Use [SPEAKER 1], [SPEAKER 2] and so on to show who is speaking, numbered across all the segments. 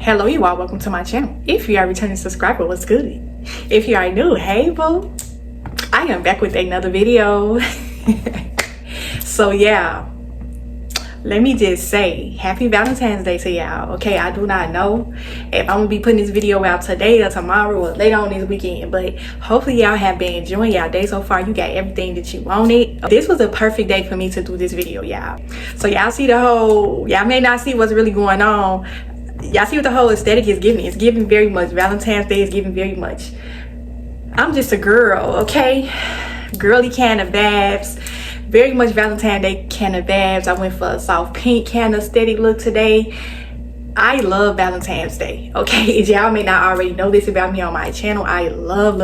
[SPEAKER 1] Hello you all, welcome to my channel. If you are a returning subscriber, what's good? If you are new, hey boo, I am back with another video. So yeah, let me just say happy Valentine's Day to y'all. Okay, I do not know if I'm gonna be putting this video out today or tomorrow or later on this weekend, but hopefully y'all have been enjoying y'all day so far. You got everything that you wanted. This was a perfect day for me to do this video, y'all. So y'all see the whole, y'all may not see what's really going on. Y'all see what the whole aesthetic is giving. It's giving very much Valentine's Day. Is giving very much. I'm just a girl, okay? Girly kind of vibes. Very much Valentine's Day kind of vibes. I went for a soft pink kind of aesthetic look today. I love Valentine's Day, okay? Y'all may not already know this about me on my channel. I love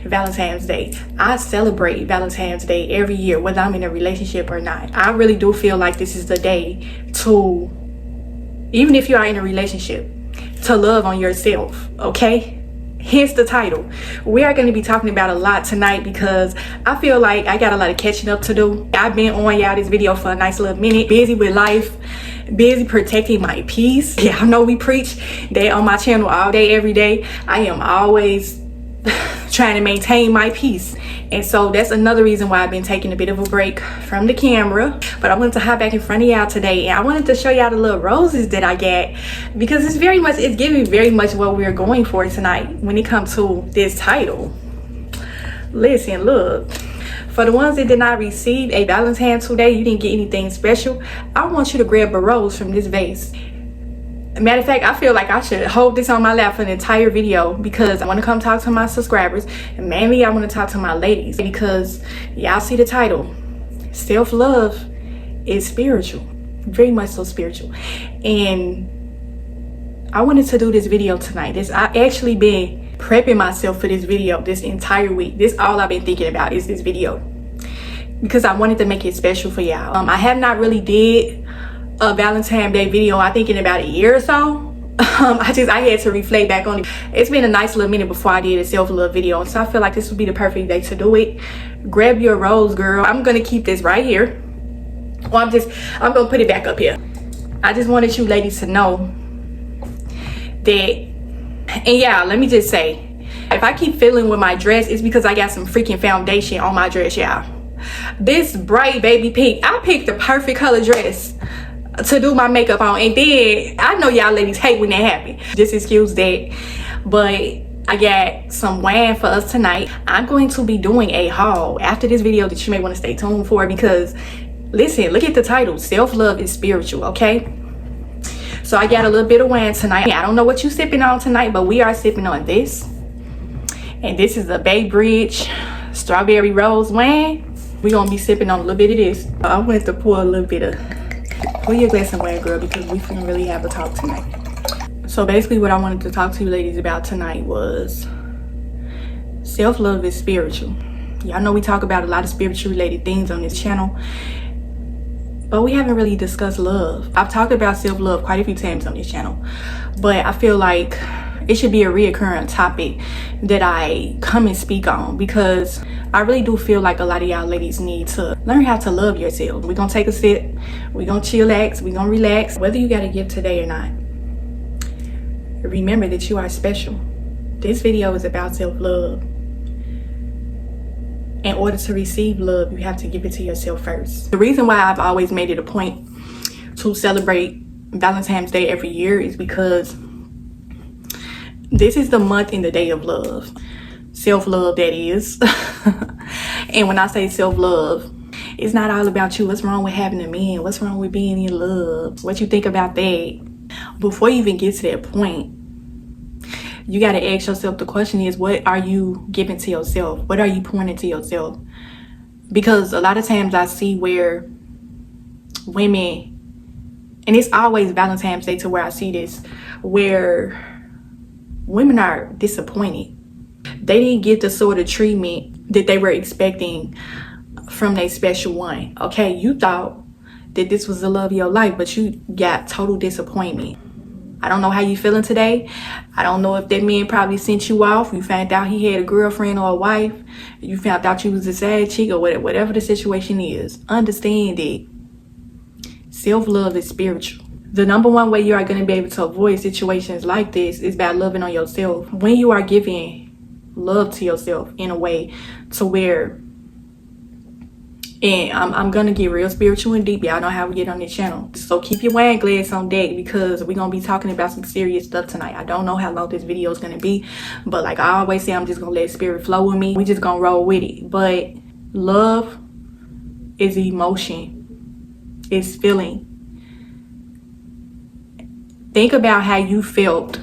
[SPEAKER 1] Valentine's Day. I celebrate Valentine's Day every year, whether I'm in a relationship or not. I really do feel like this is the day to, even if you are in a relationship, to love on yourself, okay? Hence the title. We are going to be talking about a lot tonight because I feel like I got a lot of catching up to do. I've been on y'all this video for a nice little minute, busy with life, busy protecting my peace. Yeah, I know we preach that on my channel all day, every day. I am always trying to maintain my peace, and so that's another reason why I've been taking a bit of a break from the camera. But I wanted to hop back in front of y'all today, and I wanted to show y'all the little roses that I got because it's giving very much what we're going for tonight when it comes to this title. Listen, look, for the ones that did not receive a Valentine's today, you didn't get anything special, I want you to grab a rose from this vase. Matter of fact, I feel like I should hold this on my lap for the entire video because I want to come talk to my subscribers, and mainly I want to talk to my ladies because y'all see the title. Self-love is spiritual, very much so spiritual, and I wanted to do this video tonight. I actually been prepping myself for this video this entire week. This all I've been thinking about is this video because I wanted to make it special for y'all. I have not really did a Valentine's Day video, I think, in about a year or so. I had to reflect back on it. It's been a nice little minute before I did a self-love video, so I feel like this would be the perfect day to do it. Grab your rose, girl. I'm gonna keep this right here. Well, I'm gonna put it back up here. I just wanted you ladies to know that. And yeah, let me just say, if I keep fiddling with my dress, it's because I got some freaking foundation on my dress, y'all. This bright baby pink, I picked the perfect color dress to do my makeup on, and then I know y'all ladies hate when that happen. Just excuse that, but I got some wine for us tonight. I'm going to be doing a haul after this video that you may want to stay tuned for because listen, look at the title, self-love is spiritual, okay? So I got a little bit of wine tonight. I don't know what you sipping on tonight, but we are sipping on this, and this is a Bay Bridge strawberry rose wine. We're gonna be sipping on a little bit of this. I went to pour a little bit of, pour your glass of wine, girl, because we finna really have a talk tonight. So basically what I wanted to talk to you ladies about tonight was self-love is spiritual. Y'all know we talk about a lot of spiritual related things on this channel, but we haven't really discussed love. I've talked about self-love quite a few times on this channel, but I feel like it should be a reoccurring topic that I come and speak on because I really do feel like a lot of y'all ladies need to learn how to love yourself. We're gonna take a sip, we're gonna chillax, we're gonna relax. Whether you got a gift today or not, remember that you are special. This video is about self-love. In order to receive love, you have to give it to yourself first. The reason why I've always made it a point to celebrate Valentine's Day every year is because this is the month and the day of love. Self-love, that is. And when I say self-love, it's not all about you. What's wrong with having a man? What's wrong with being in love? What you think about that? Before you even get to that point, you got to ask yourself, the question is, what are you giving to yourself? What are you pouring into yourself? Because a lot of times I see where women, and it's always Valentine's Day to where I see this, where women are disappointed. They didn't get the sort of treatment that they were expecting from their special one. Okay, you thought that this was the love of your life, but you got total disappointment. I don't know how you feeling today. I don't know if that man probably sent you off. You found out he had a girlfriend or a wife. You found out you was a sad chick or whatever the situation is. Understand that self-love is spiritual. The number one way you are going to be able to avoid situations like this is by loving on yourself. When you are giving love to yourself in a way to where, and I'm going to get real spiritual and deep. Y'all know how we get on this channel. So keep your wine glass on deck, because we're going to be talking about some serious stuff tonight. I don't know how long this video is going to be, but like I always say, I'm just going to let spirit flow with me. We just going to roll with it. But love is emotion. It's feeling. Think about how you felt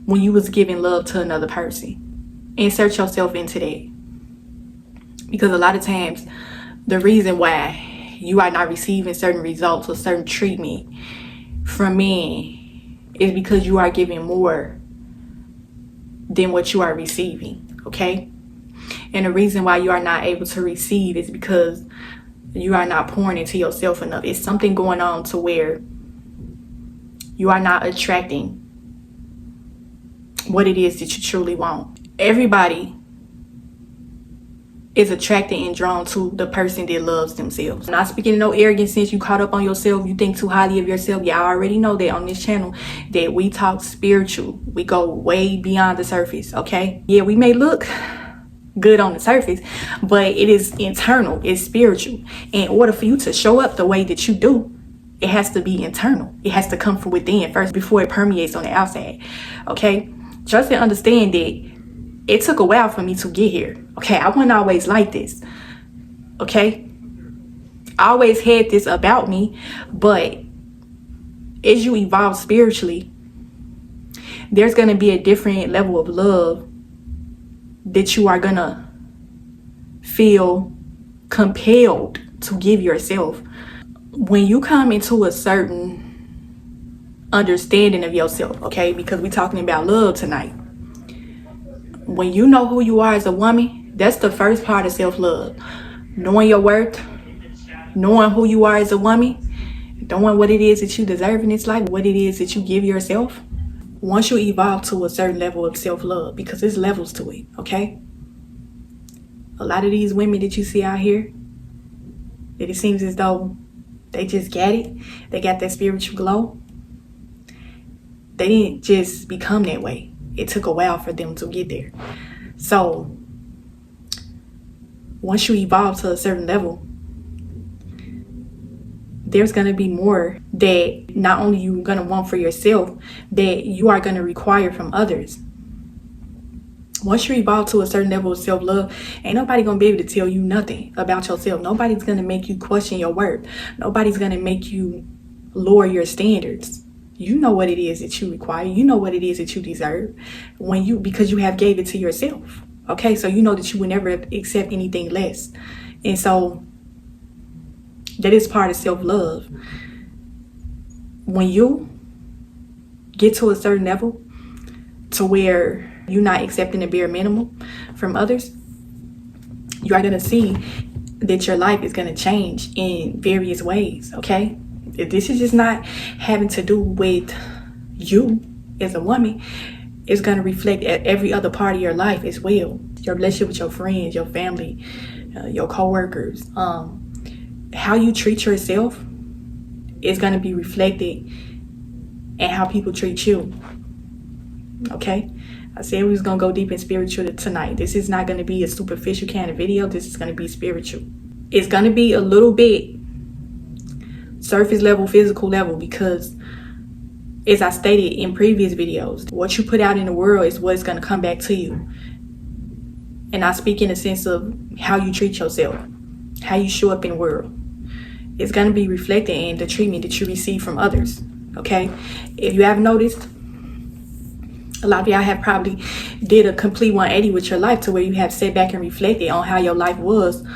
[SPEAKER 1] when you was giving love to another person. Insert yourself into that. Because a lot of times, the reason why you are not receiving certain results or certain treatment from men is because you are giving more than what you are receiving, okay? And the reason why you are not able to receive is because you are not pouring into yourself enough. It's something going on to where you are not attracting what it is that you truly want. Everybody is attracted and drawn to the person that loves themselves. I'm not speaking in no arrogance sense. You caught up on yourself, you think too highly of yourself. Y'all already know that on this channel that we talk spiritual. We go way beyond the surface, okay? Yeah, we may look good on the surface, but it is internal, it's spiritual. In order for you to show up the way that you do, it has to be internal. It has to come from within first before it permeates on the outside, okay? Trust and understand that it took a while for me to get here, okay? I wasn't always like this, okay? I always had this about me, but as you evolve spiritually, there's going to be a different level of love that you are going to feel compelled to give yourself. When you come into a certain understanding of yourself, okay, because we're talking about love tonight. When you know who you are as a woman, that's the first part of self-love. Knowing your worth, knowing who you are as a woman, knowing what it is that you deserve in this life, what it is that you give yourself. Once you evolve to a certain level of self-love, because there's levels to it, okay? A lot of these women that you see out here, that it seems as though they just got it. They got that spiritual glow. They didn't just become that way. It took a while for them to get there. So once you evolve to a certain level, there's going to be more that not only you're going to want for yourself, that you are going to require from others. Once you evolve to a certain level of self-love, ain't nobody going to be able to tell you nothing about yourself. Nobody's going to make you question your worth. Nobody's going to make you lower your standards. You know what it is that you require. You know what it is that you deserve because you have gave it to yourself. Okay, so you know that you will never accept anything less. And so that is part of self-love. When you get to a certain level to where you're not accepting the bare minimum from others, you are going to see that your life is going to change in various ways, okay? This is just not having to do with you as a woman. It's going to reflect at every other part of your life as well. Your relationship with your friends, your family, your co-workers. How you treat yourself is going to be reflected in how people treat you, okay? I said we was going to go deep in spiritual tonight. This is not going to be a superficial kind of video. This is going to be spiritual. It's going to be a little bit surface level, physical level, because as I stated in previous videos, what you put out in the world is what's going to come back to you. And I speak in the sense of how you treat yourself, how you show up in the world. It's going to be reflected in the treatment that you receive from others, okay? If you haven't noticed, a lot of y'all have probably did a complete 180 with your life to where you have sat back and reflected on how your life was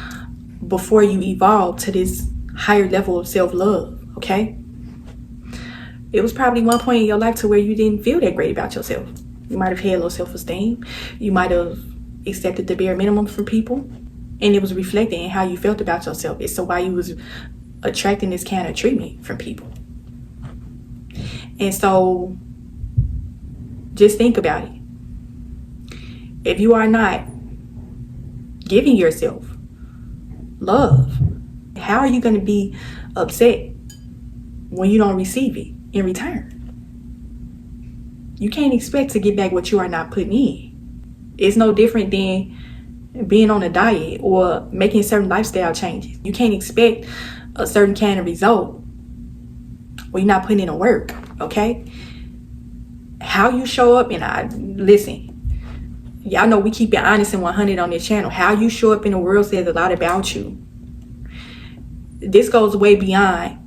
[SPEAKER 1] before you evolved to this higher level of self-love, okay? It was probably one point in your life to where you didn't feel that great about yourself. You might have had low self-esteem. You might have accepted the bare minimum from people, and it was reflected in how you felt about yourself. It's so why you was attracting this kind of treatment from people. And so just think about it. If you are not giving yourself love, how are you going to be upset when you don't receive it in return. You can't expect to get back what you are not putting in. It's no different than being on a diet or making certain lifestyle changes. You can't expect a certain kind of result when you're not putting in the work, okay? How you show up, and listen, y'all know we keep it honest and 100 on this channel. How you show up in the world says a lot about you. This goes way beyond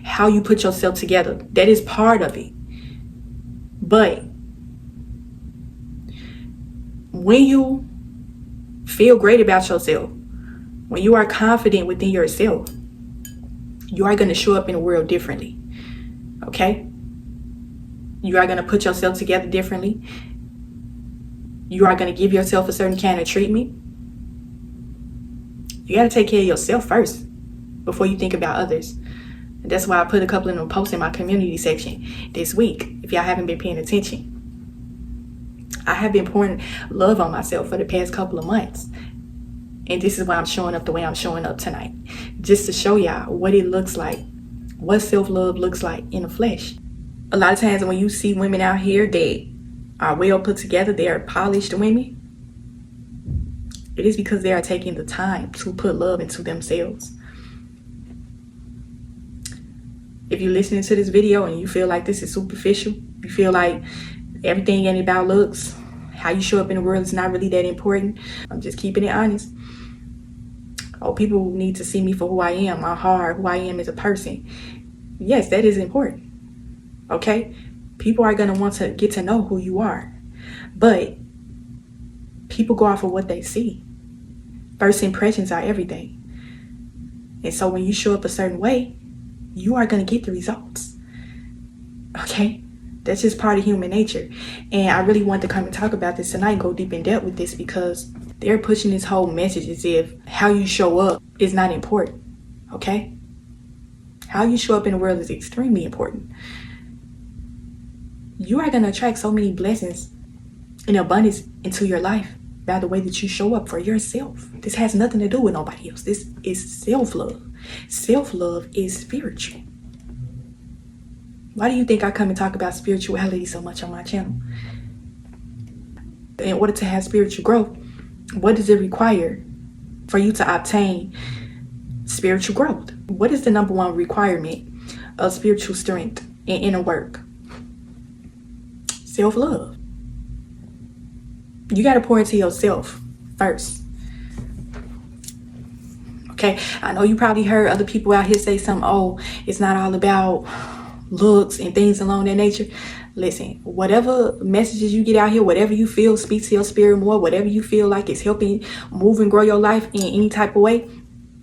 [SPEAKER 1] how you put yourself together. That is part of it. But when you feel great about yourself, when you are confident within yourself, you are going to show up in the world differently. Okay? You are going to put yourself together differently. You are going to give yourself a certain kind of treatment. You got to take care of yourself first before you think about others. And that's why I put a couple of them posts in my community section this week. If y'all haven't been paying attention, I have been pouring love on myself for the past couple of months. And this is why I'm showing up the way I'm showing up tonight. Just to show y'all what it looks like, what self-love looks like in the flesh. A lot of times when you see women out here that are well put together, they are polished women, it is because they are taking the time to put love into themselves. If you're listening to this video and you feel like this is superficial, you feel like everything ain't about looks, how you show up in the world is not really that important, I'm just keeping it honest. Oh, people need to see me for who I am, my heart, who I am as a person. Yes, that is important. Okay? People are going to want to get to know who you are. But people go off of what they see. First impressions are everything. And so when you show up a certain way, you are going to get the results. Okay? That's just part of human nature. And I really want to come and talk about this tonight and go deep in depth with this, because they're pushing this whole message as if how you show up is not important. Okay? How you show up in the world is extremely important. You are going to attract so many blessings and abundance into your life by the way that you show up for yourself. This has nothing to do with nobody else. This is self-love. Self-love is spiritual. Why do you think I come and talk about spirituality so much on my channel? In order to have spiritual growth, what does it require for you to obtain spiritual growth? What is the number one requirement of spiritual strength and inner work? Self-love. You got to pour into yourself first. Okay, I know you probably heard other people out here say something, oh, it's not all about looks and things along that nature. Listen, whatever messages you get out here, whatever you feel speaks to your spirit more, whatever you feel like is helping move and grow your life in any type of way,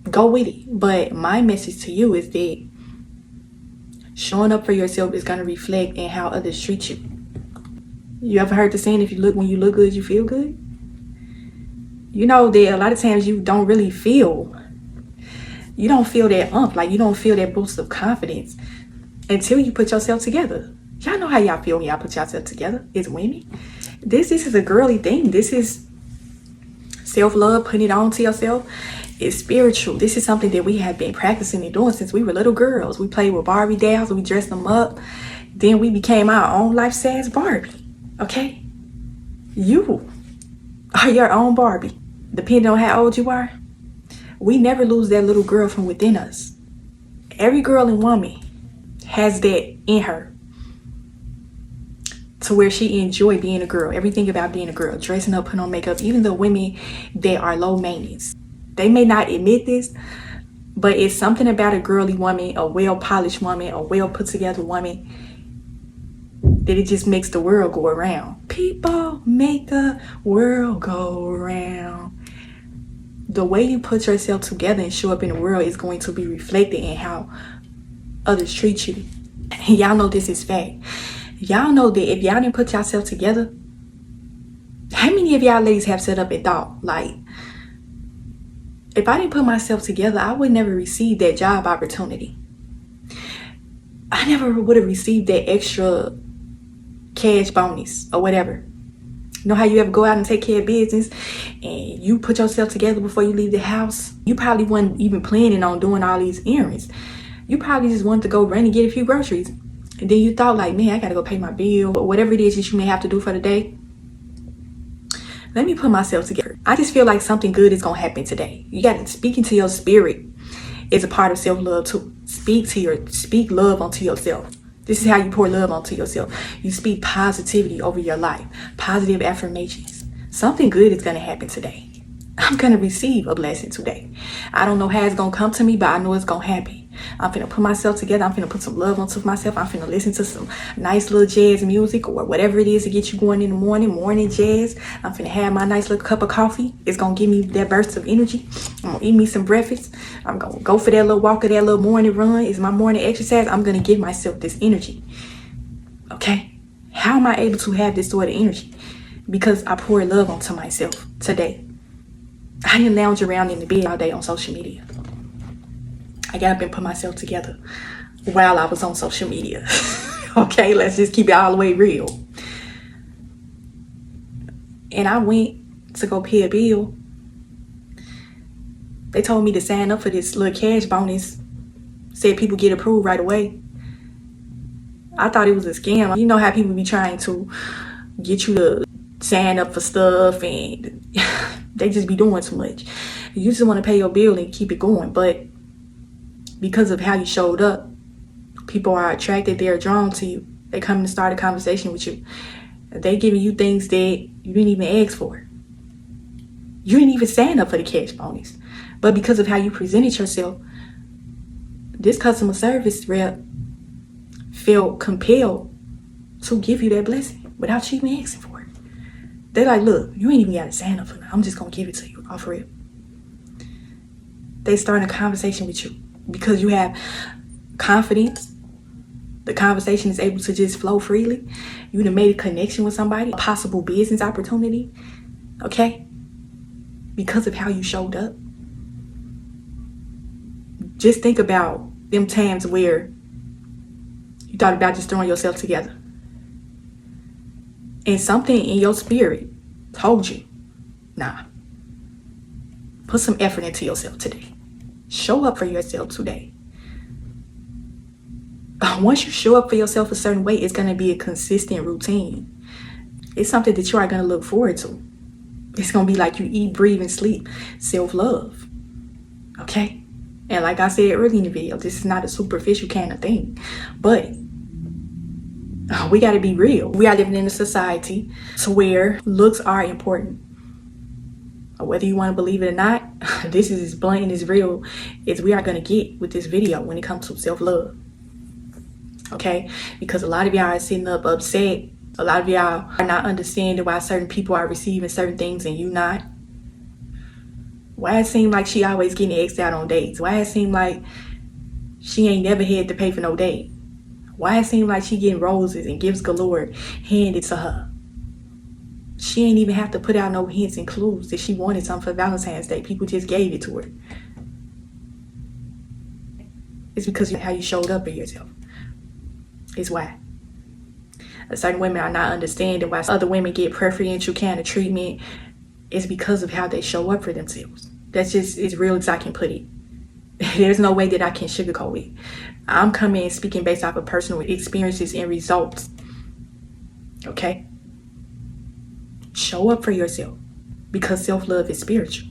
[SPEAKER 1] go with it. But my message to you is that showing up for yourself is going to reflect in how others treat you. You ever heard the saying, when you look good, you feel good? You know that a lot of times you don't really feel, you don't feel that like you don't feel that boost of confidence until you put yourself together. Y'all know how y'all feel when y'all put yourself together as women. This is a girly thing. This is self-love, putting it on to yourself. It's spiritual. This is something that we have been practicing and doing since we were little girls. We played with Barbie dolls, we dressed them up. Then we became our own life-size Barbie. Okay? You are your own Barbie. Depending on how old you are, we never lose that little girl from within us. Every girl and woman has that in her, to where she enjoy being a girl. Everything about being a girl, dressing up, putting on makeup. Even the women that are low maintenance, they may not admit this, but it's something about a girly woman, a well-polished woman, a well-put-together woman, that it just makes the world go around. People make the world go around. The way you put yourself together and show up in the world is going to be reflected in how others treat you. And y'all know this is fact. Y'all know that if y'all didn't put yourself together, how many of y'all ladies have set up and thought, like, if I didn't put myself together, I would never receive that job opportunity. I never would have received that extra cash bonus or whatever. You know how you ever go out and take care of business and you put yourself together before you leave the house? You probably wasn't even planning on doing all these errands. You probably just wanted to go run and get a few groceries. And then you thought like, man, I gotta go pay my bill or whatever it is that you may have to do for the day. Let me put myself together. I just feel like something good is gonna happen today. You gotta speak into your spirit is a part of self-love too. Speak love onto yourself. This is how you pour love onto yourself. You speak positivity over your life. Positive affirmations. Something good is gonna happen today. I'm gonna receive a blessing today. I don't know how it's gonna come to me, but I know it's gonna happen. I'm finna put myself together. I'm finna put some love onto myself. I'm finna listen to some nice little jazz music or whatever it is to get you going in the morning jazz. I'm finna have my nice little cup of coffee. It's gonna give me that burst of energy. I'm gonna eat me some breakfast. I'm gonna go for that little walk or that little morning run. It's my morning exercise. I'm gonna give myself this energy. Okay? How am I able to have this sort of energy? Because I pour love onto myself today. I didn't lounge around in the bed all day on social media. I got up and put myself together while I was on social media. Okay, let's just keep it all the way real. And I went to go pay a bill. They told me to sign up for this little cash bonus. Said people get approved right away. I thought it was a scam. You know how people be trying to get you to sign up for stuff and they just be doing too much. You just want to pay your bill and keep it going. But because of how you showed up, people are attracted, they're drawn to you. They come to start a conversation with you. They giving you things that you didn't even ask for. You didn't even sign up for the cash bonus. But because of how you presented yourself, this customer service rep felt compelled to give you that blessing without you even asking for it. They're like, look, you ain't even got to sign up for that. I'm just going to give it to you off rip. They start a conversation with you. Because you have confidence, the conversation is able to just flow freely. You done made a connection with somebody, a possible business opportunity, okay? Because of how you showed up. Just think about them times where you thought about just throwing yourself together. And something in your spirit told you, nah, put some effort into yourself today. Show up for yourself today. Once you show up for yourself a certain way, it's going to be a consistent routine. It's something that you are going to look forward to. It's going to be like you eat, breathe, and sleep. Self-love. Okay? And like I said earlier in the video, this is not a superficial kind of thing. But we got to be real. We are living in a society to where looks are important. Whether you want to believe it or not, this is as blunt and as real as we are going to get with this video when it comes to self-love. Okay? Because a lot of y'all are sitting up upset. A lot of y'all are not understanding why certain people are receiving certain things and you not. Why it seem like she always getting asked out on dates? Why it seem like she ain't never had to pay for no date? Why it seem like she getting roses and gifts galore handed to her? She ain't even have to put out no hints and clues that she wanted something for Valentine's Day. People just gave it to her. It's because of how you showed up for yourself. It's why. Certain women are not understanding why other women get preferential kind of treatment. It's because of how they show up for themselves. That's just as real as I can put it. There's no way that I can sugarcoat it. I'm coming and speaking based off of personal experiences and results. Okay? Show up for yourself because self-love is spiritual.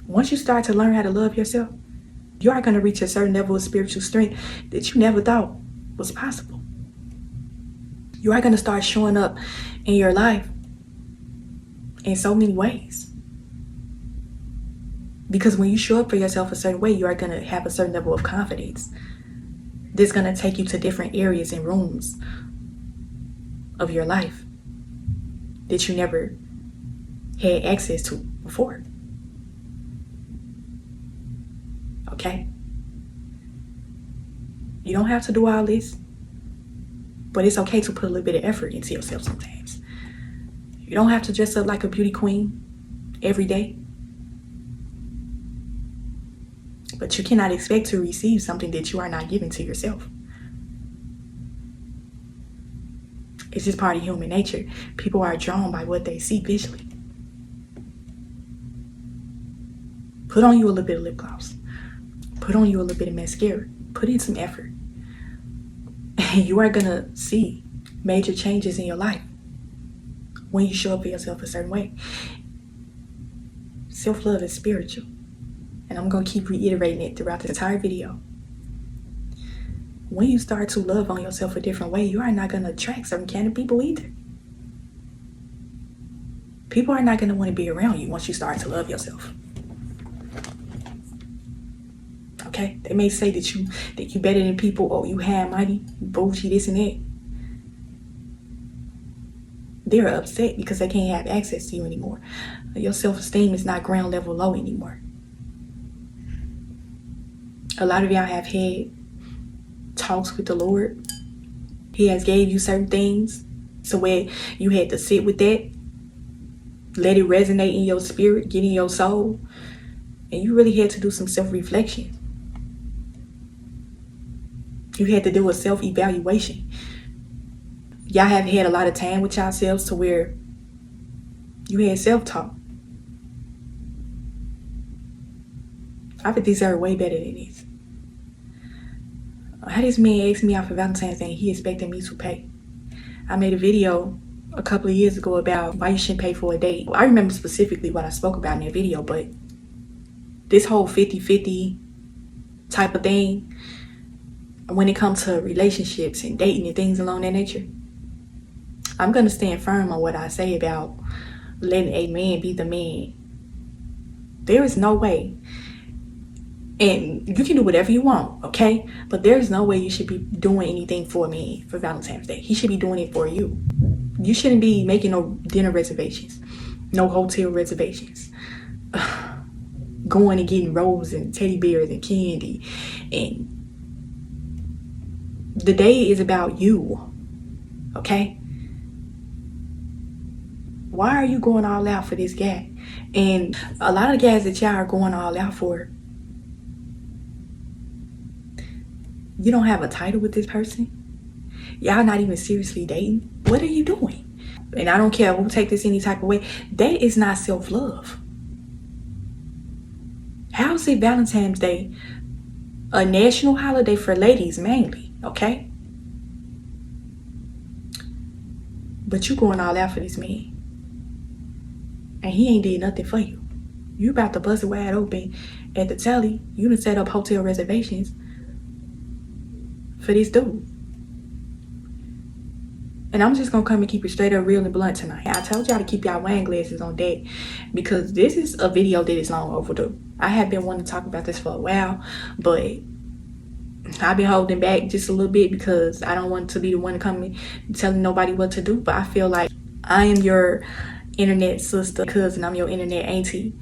[SPEAKER 1] Once you start to learn how to love yourself, you are going to reach a certain level of spiritual strength that you never thought was possible. You are going to start showing up in your life in so many ways. Because when you show up for yourself a certain way, you are going to have a certain level of confidence. This is going to take you to different areas and rooms of your life that you never had access to before. Okay? You don't have to do all this, but it's okay to put a little bit of effort into yourself sometimes. You don't have to dress up like a beauty queen every day. But you cannot expect to receive something that you are not giving to yourself. It's just part of human nature. People are drawn by what they see visually. Put on you a little bit of lip gloss. Put on you a little bit of mascara. Put in some effort. And you are gonna see major changes in your life when you show up for yourself a certain way. Self-love is spiritual. And I'm gonna keep reiterating it throughout the entire video. When you start to love on yourself a different way, you are not gonna attract certain kind of people either. People are not gonna want to be around you once you start to love yourself. Okay? They may say that you better than people, or you high and mighty, bullshit, this and that. They're upset because they can't have access to you anymore. Your self-esteem is not ground level low anymore. A lot of y'all have had talks with the Lord. He has gave you certain things, so where you had to sit with that, let it resonate in your spirit, get in your soul, and you really had to do some self-reflection. You had to do a self-evaluation. Y'all have had a lot of time with yourselves to where you had self-talk. I would deserve way better than this. How this man asked me out for Valentine's Day and he expected me to pay. I made a video a couple of years ago about why you shouldn't pay for a date. I remember specifically what I spoke about in that video, but this whole 50-50 type of thing, when it comes to relationships and dating and things along that nature, I'm going to stand firm on what I say about letting a man be the man. There is no way. And you can do whatever you want, okay? But there's no way you should be doing anything for me for Valentine's Day. He should be doing it for you. You shouldn't be making no dinner reservations, no hotel reservations, going and getting roses and teddy bears and candy. And the day is about you, okay? Why are you going all out for this guy? And a lot of the guys that y'all are going all out for, you don't have a title with this person. Y'all not even seriously dating. What are you doing? And I don't care who take this any type of way. That is not self-love. How is it Valentine's Day a national holiday for ladies mainly, okay? But you going all out for this man. And he ain't did nothing for you. You about to bust it wide open at the telly. You done set up hotel reservations for this dude. And I'm just gonna come and keep it straight up real and blunt tonight. I told y'all to keep y'all wine glasses on deck because this is a video that is long overdue. I have been wanting to talk about this for a while, but I've been holding back just a little bit because I don't want to be the one to come and telling nobody what to do. But I feel like I am your internet sister, cousin. I'm your internet auntie.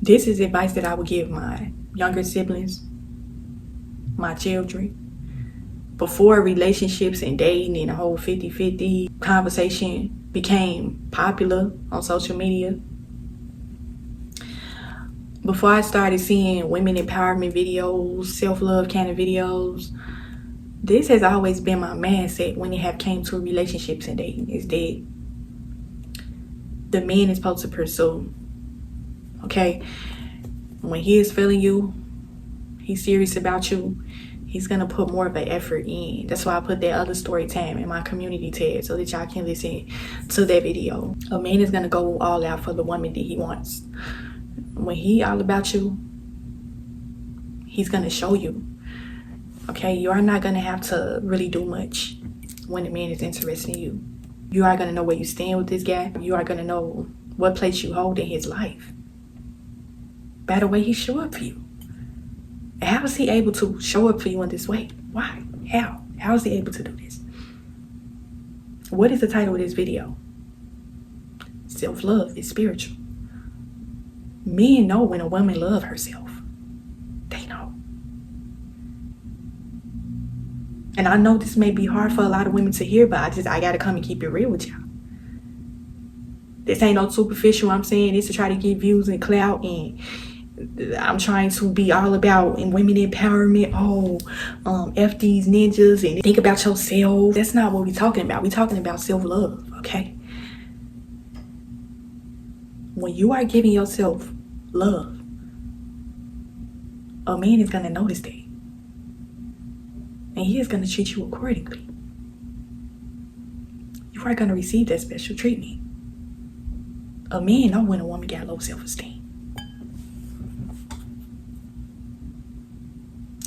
[SPEAKER 1] This is advice that I would give my younger siblings, my children, before relationships and dating and the whole 50-50 conversation became popular on social media. Before I started seeing women empowerment videos, self-love kind of videos, this has always been my mindset when it have came to relationships and dating, is that the man is supposed to pursue, okay? When he is feeling you, he's serious about you, he's gonna put more of an effort in. That's why I put that other story time in my community tab so that y'all can listen to that video. A man is gonna go all out for the woman that he wants. When he all about you, he's gonna show you. Okay, you are not gonna have to really do much when the man is interested in you. You are gonna know where you stand with this guy. You are gonna know what place you hold in his life by the way he show up for you. How is he able to show up for you in this way? Why? How? How is he able to do this? What is the title of this video? Self-love is spiritual. Men know when a woman loves herself. They know. And I know this may be hard for a lot of women to hear, but I gotta come and keep it real with y'all. This ain't no superficial. I'm saying this to try to get views and clout, and I'm trying to be all about in women empowerment. F these ninjas and think about yourself. That's not what we're talking about. We're talking about self-love, okay? When you are giving yourself love, a man is going to notice that. And he is going to treat you accordingly. You are going to receive that special treatment. A man know when a woman got low self-esteem.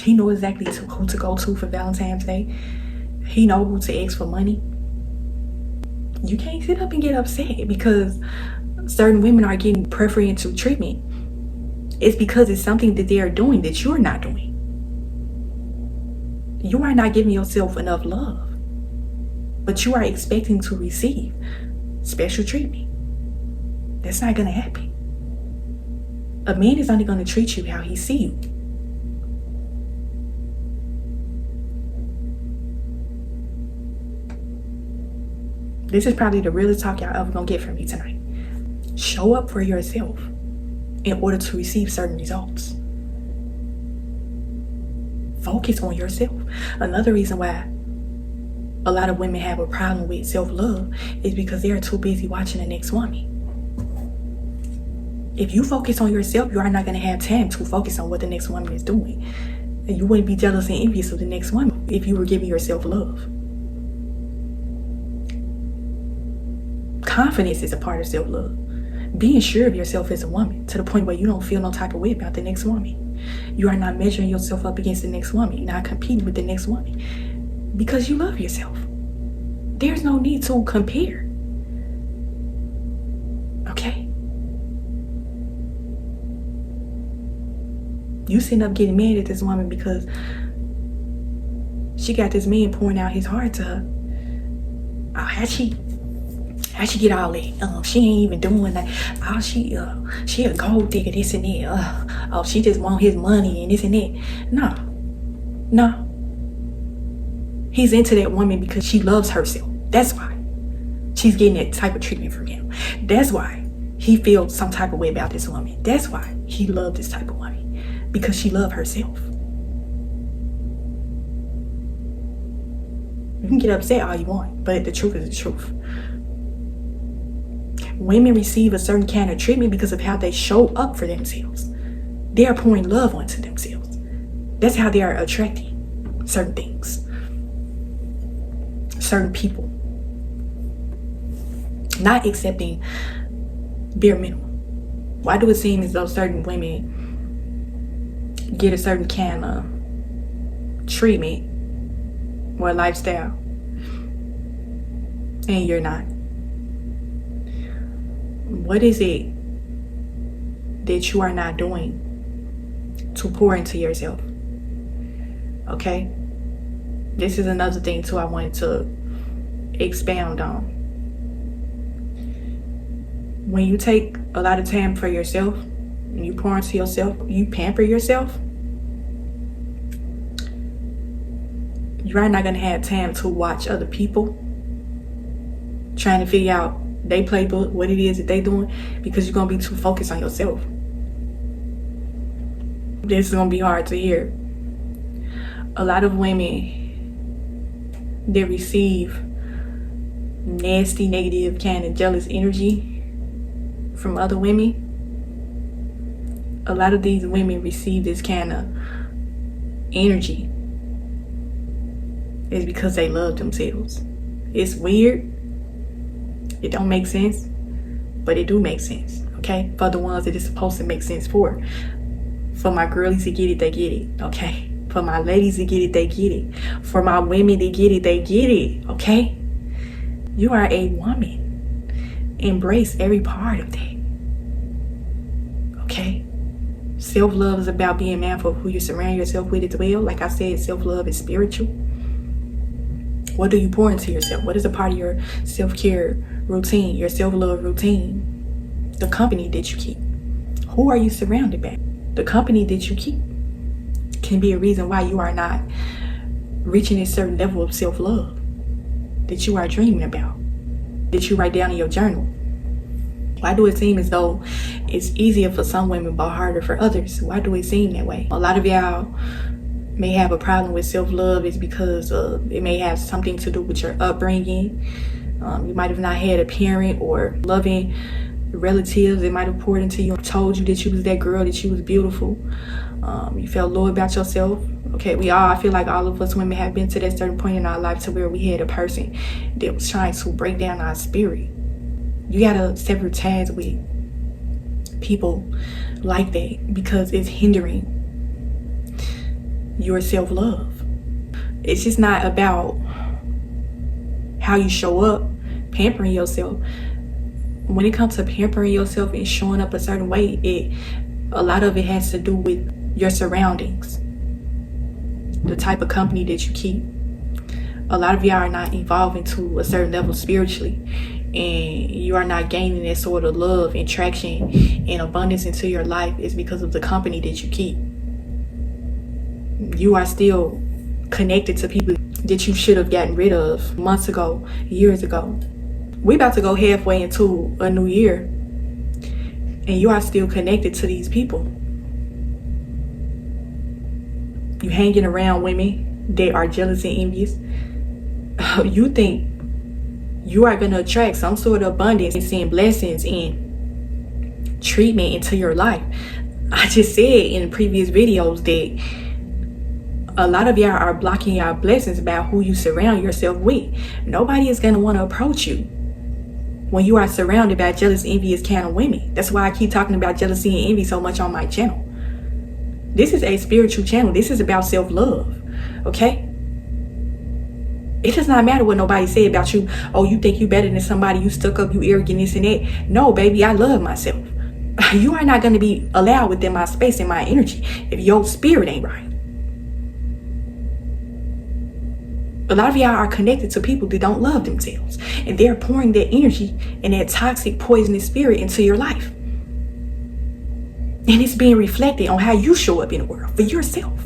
[SPEAKER 1] He know exactly who to go to for Valentine's Day. He know who to ask for money. You can't sit up and get upset because certain women are getting preferential treatment. It's because it's something that they are doing that you're not doing. You are not giving yourself enough love, but you are expecting to receive special treatment. That's not going to happen. A man is only going to treat you how he see you. This is probably the realest talk y'all ever gonna get from me tonight. Show up for yourself in order to receive certain results. Focus on yourself. Another reason why a lot of women have a problem with self-love is because they are too busy watching the next woman. If you focus on yourself, you are not going to have time to focus on what the next woman is doing. And you wouldn't be jealous and envious of the next woman if you were giving yourself love. Confidence is a part of self-love. Being sure of yourself as a woman to the point where you don't feel no type of way about the next woman. You are not measuring yourself up against the next woman. You're not competing with the next woman because you love yourself. There's no need to compare. Okay? You sitting up getting mad at this woman because she got this man pouring out his heart to her. Oh, how'd she get all that? She ain't even doing that. Oh, she a gold digger, this and that. Oh, she just want his money and this and that. No. He's into that woman because she loves herself. That's why she's getting that type of treatment from him. That's why he feels some type of way about this woman. That's why he loved this type of woman, because she loved herself. You can get upset all you want, but the truth is the truth. Women receive a certain kind of treatment because of how they show up for themselves. They are pouring love onto themselves. That's how they are attracting certain things, certain people. Not accepting bare minimum. Why do it seem as though certain women get a certain kind of treatment or lifestyle and you're not? What is it that you are not doing to pour into yourself? Okay? This is another thing too I wanted to expound on. When you take a lot of time for yourself, and you pour into yourself, you pamper yourself, you are not going to have time to watch other people trying to figure out they playbook, what it is that they doing, because you're going to be too focused on yourself. This is going to be hard to hear. A lot of women, they receive nasty, negative, kind of jealous energy from other women. A lot of these women receive this kind of energy. It's because they love themselves. It's weird. It don't make sense, but it do make sense, okay? For the ones that it's supposed to make sense for. For my girlies to get it, they get it, okay? For my ladies to get it, they get it. For my women to get it, they get it, okay? You are a woman. Embrace every part of that, okay? Self-love is about being mindful of who you surround yourself with as well. Like I said, self-love is spiritual. What do you pour into yourself? What is a part of your self-care routine, your self-love routine? The company that you keep. Who are you surrounded by? The company that you keep can be a reason why you are not reaching a certain level of self-love that you are dreaming about, that you write down in your journal. Why do it seem as though it's easier for some women but harder for others? Why do it seem that way? A lot of y'all may have a problem with self-love is because it may have something to do with your upbringing. You might have not had a parent or loving relatives that might have poured into you, told you that you was that girl, that you was beautiful. You felt low about yourself. Okay, I feel like all of us women have been to that certain point in our life to where we had a person that was trying to break down our spirit. You gotta sever ties with people like that because it's hindering your self-love. It's just not about how you show up, pampering yourself. When it comes to pampering yourself and showing up a certain way, a lot of it has to do with your surroundings, the type of company that you keep. A lot of y'all are not evolving to a certain level spiritually, and you are not gaining that sort of love and traction and abundance into your life. Is because of the company that you keep. You are still connected to people that you should have gotten rid of months ago, years ago. We're about to go halfway into a new year, and you are still connected to these people. You hanging around women that are jealous and envious. You think you are going to attract some sort of abundance and seeing blessings and treatment into your life. I just said in previous videos that a lot of y'all are blocking your blessings about who you surround yourself with. Nobody is going to want to approach you when you are surrounded by jealous, envious kind of women. That's why I keep talking about jealousy and envy so much on my channel. This is a spiritual channel. This is about self-love, okay? It does not matter what nobody say about you. Oh, you think you better than somebody, you stuck up, you arrogant, this and that. No, baby, I love myself. You are not going to be allowed within my space and my energy if your spirit ain't right. A lot of y'all are connected to people that don't love themselves, and they're pouring that energy and that toxic, poisonous spirit into your life. And it's being reflected on how you show up in the world for yourself.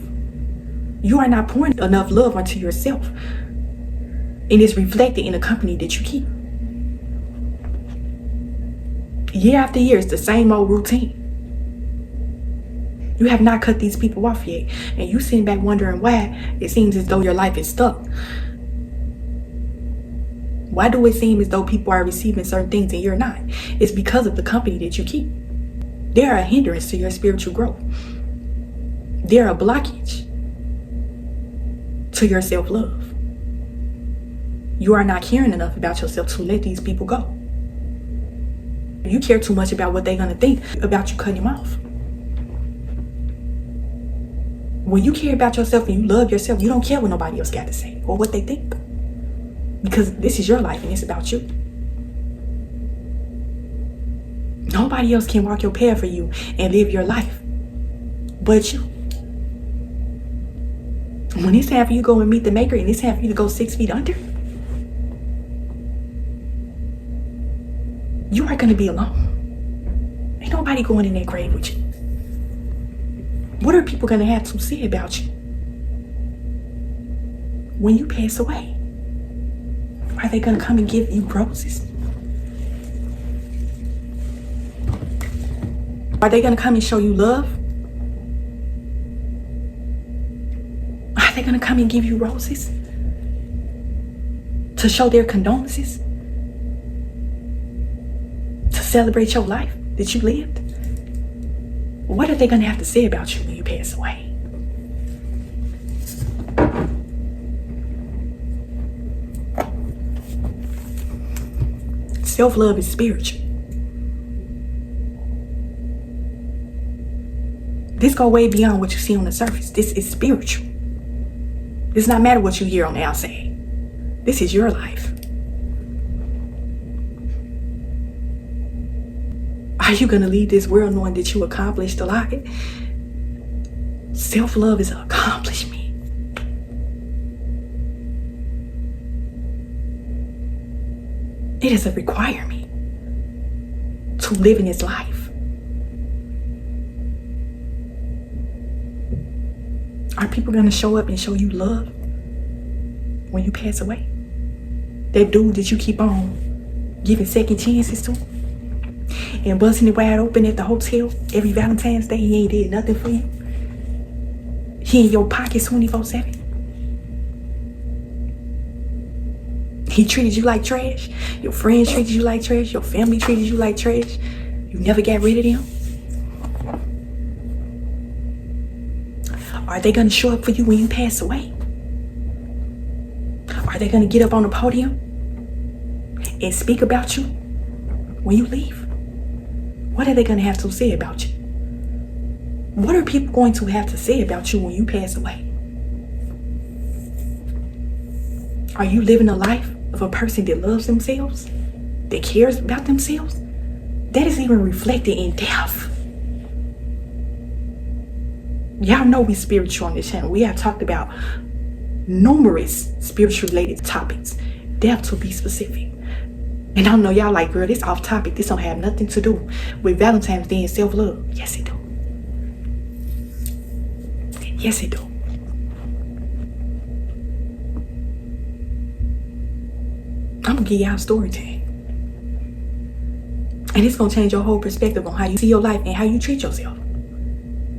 [SPEAKER 1] You are not pouring enough love onto yourself. And it's reflected in the company that you keep. Year after year, it's the same old routine. You have not cut these people off yet. And you sitting back wondering why it seems as though your life is stuck. Why do it seem as though people are receiving certain things and you're not? It's because of the company that you keep. They're a hindrance to your spiritual growth. They're a blockage to your self-love. You are not caring enough about yourself to let these people go. You care too much about what they're going to think about you cutting them off. When you care about yourself and you love yourself, you don't care what nobody else got to say or what they think. Because this is your life and it's about you. Nobody else can walk your path for you and live your life but you. When it's time for you to go and meet the maker and it's time for you to go 6 feet under, you are going to be alone. Ain't nobody going in that grave with you. What are people going to have to say about you when you pass away? Are they going to come and give you roses? Are they going to come and show you love? Are they going to come and give you roses to show their condolences? To celebrate your life that you lived? What are they going to have to say about you when you pass away? Self-love is spiritual. This go way beyond what you see on the surface. This is spiritual. It does not matter what you hear on the outside. This is your life. Are you going to leave this world knowing that you accomplished a lot? Self-love is an accomplishment. It is a requirement to live in this life. Are people going to show up and show you love when you pass away? That dude that you keep on giving second chances to and busting it wide open at the hotel every Valentine's Day, he ain't did nothing for you. He in your pockets 24/7. He treated you like trash. Your friends treated you like trash. Your family treated you like trash. You never got rid of them. Are they going to show up for you when you pass away? Are they going to get up on the podium and speak about you when you leave? What are they going to have to say about you? What are people going to have to say about you when you pass away? Are you living a life of a person that loves themselves, that cares about themselves? That is even reflected in death. Y'all know we spiritual on this channel. We have talked about numerous spiritual related topics. Death, to be specific. And I know y'all like, girl, this off topic. This don't have nothing to do with Valentine's Day and self-love. Yes, it do. Yes, it do. I'm gonna give y'all a story time. And it's gonna change your whole perspective on how you see your life and how you treat yourself.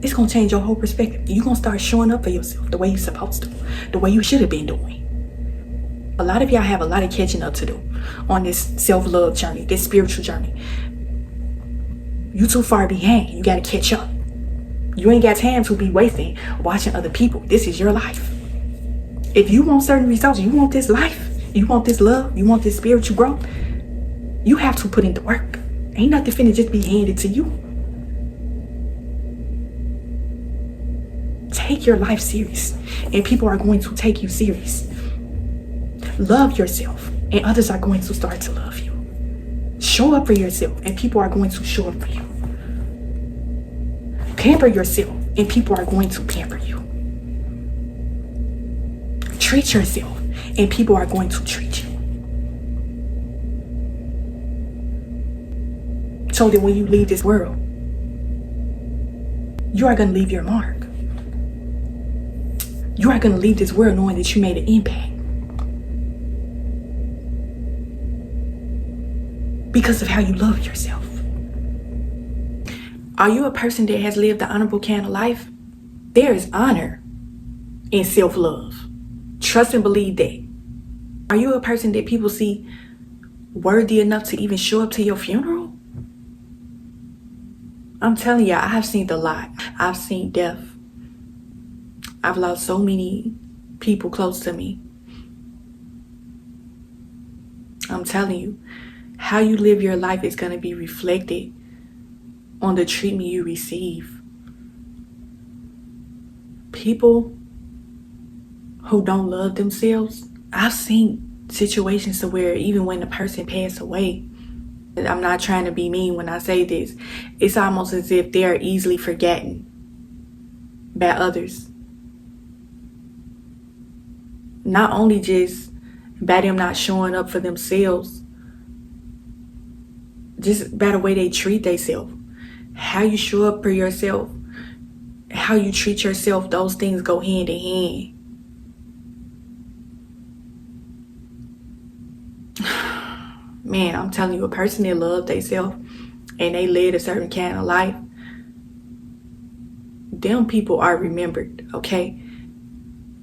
[SPEAKER 1] It's gonna change your whole perspective. You're gonna start showing up for yourself the way you're supposed to, the way you should have been doing. A lot of y'all have a lot of catching up to do on this self-love journey, this spiritual journey. You too far behind. You gotta catch up. You ain't got time to be wasting watching other people. This is your life. If you want certain results, you want this life, you want this love, you want this spiritual growth, you have to put in the work. Ain't nothing finna just be handed to you. Take your life serious, and people are going to take you serious. Love yourself, and others are going to start to love you. Show up for yourself, and people are going to show up for you. Pamper yourself, and people are going to pamper you. Treat yourself, and people are going to treat you. So that when you leave this world, you are going to leave your mark. You are going to leave this world knowing that you made an impact. Because of how you love yourself. Are you a person that has lived the honorable kind of life? There is honor in self-love. Trust and believe that. Are you a person that people see worthy enough to even show up to your funeral? I'm telling you, I have seen a lot. I've seen death. I've lost so many people close to me. I'm telling you, how you live your life is going to be reflected on the treatment you receive. People who don't love themselves, I've seen situations to where even when the person passed away, and I'm not trying to be mean when I say this, it's almost as if they're easily forgotten by others. Not only just by them not showing up for themselves, just by the way they treat themselves. How you show up for yourself, how you treat yourself, those things go hand in hand. Man, I'm telling you, a person that loves themselves and they live a certain kind of life, them people are remembered, okay?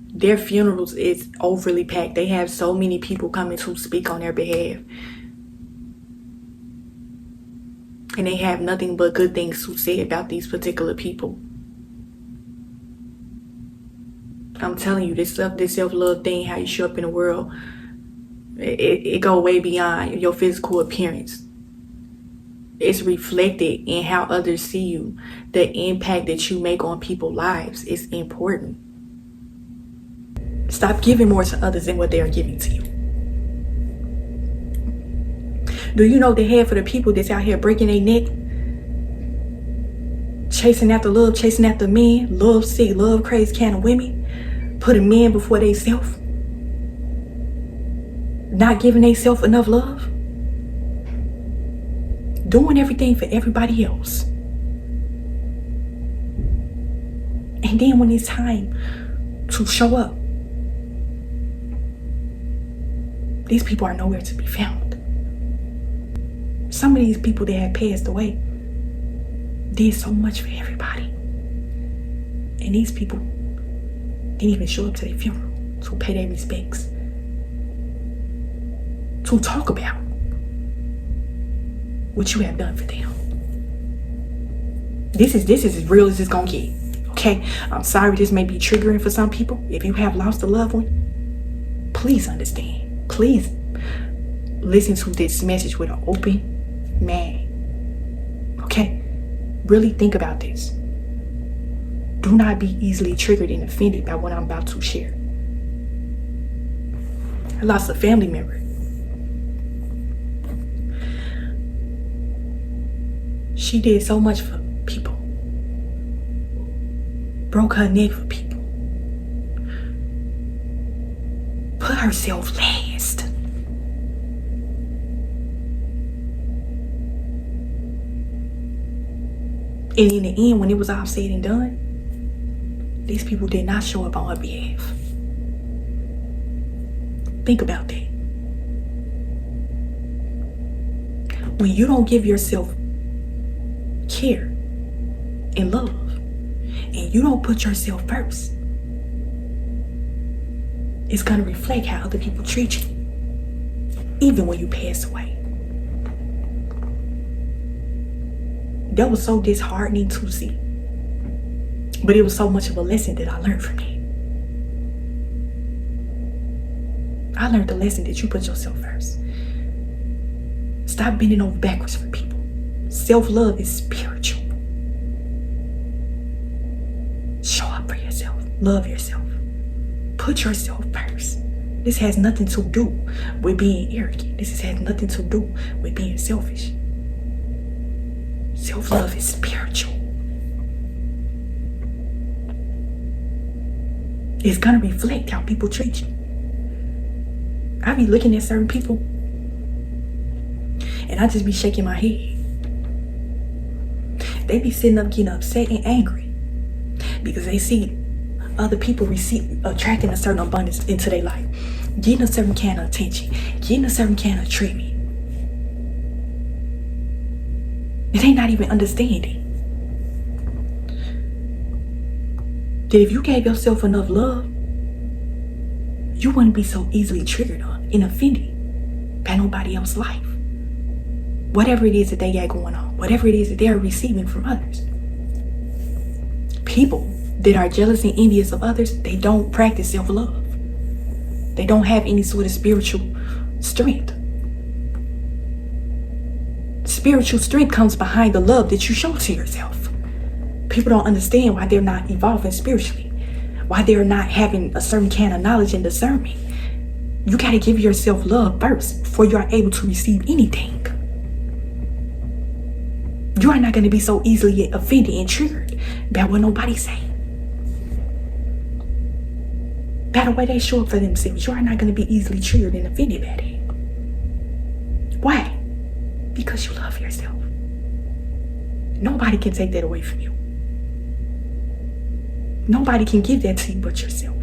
[SPEAKER 1] Their funerals is overly packed. They have so many people coming to speak on their behalf. And they have nothing but good things to say about these particular people. I'm telling you, this self-love thing, how you show up in the world, it go way beyond your physical appearance. It's reflected in how others see you. The impact that you make on people's lives is important. Stop giving more to others than what they are giving to you. Do you know the half of the people that's out here breaking their neck, chasing after love, chasing after men, love sick, love crazy kind of women, putting men before they self, not giving they self enough love, doing everything for everybody else, and then when it's time to show up, these people are nowhere to be found. Some of these people that have passed away did so much for everybody. And these people didn't even show up to their funeral to pay their respects, to talk about what you have done for them. This is as real as it's gonna get, Okay, I'm sorry this may be triggering for some people. If you have lost a loved one, please understand. Please listen to this message with an open mind. Okay, really think about this. Do not be easily triggered and offended by what I'm about to share. I lost a family member. She did so much for people. Broke her neck for people. Put herself last. And in the end, when it was all said and done, these people did not show up on her behalf. Think about that. When you don't give yourself care and love, and you don't put yourself first, it's going to reflect how other people treat you, even when you pass away. That was so disheartening to see. But it was so much of a lesson that I learned from that. I learned the lesson that you put yourself first. Stop bending over backwards for people. Self-love is spiritual. Show up for yourself. Love yourself. Put yourself first. This has nothing to do with being arrogant. This has nothing to do with being selfish. Self-love is spiritual. It's gonna reflect how people treat you. I be looking at certain people and I just be shaking my head. They be sitting up getting upset and angry because they see other people attracting a certain abundance into their life, getting a certain kind of attention, getting a certain kind of treatment. And they not even understanding that if you gave yourself enough love, you wouldn't be so easily triggered on and offended by nobody else's life. Whatever it is that they got going on, whatever it is that they're receiving from others. People that are jealous and envious of others, they don't practice self-love. They don't have any sort of spiritual strength. Spiritual strength comes behind the love that you show to yourself. People don't understand why they're not evolving spiritually, why they're not having a certain kind of knowledge and discernment. You got to give yourself love first before you are able to receive anything. You are not going to be so easily offended and triggered by what nobody's saying. By the way they show up for themselves, you are not going to be easily triggered and offended by that. Why? Because you love yourself. Nobody can take that away from you. Nobody can give that to you but yourself.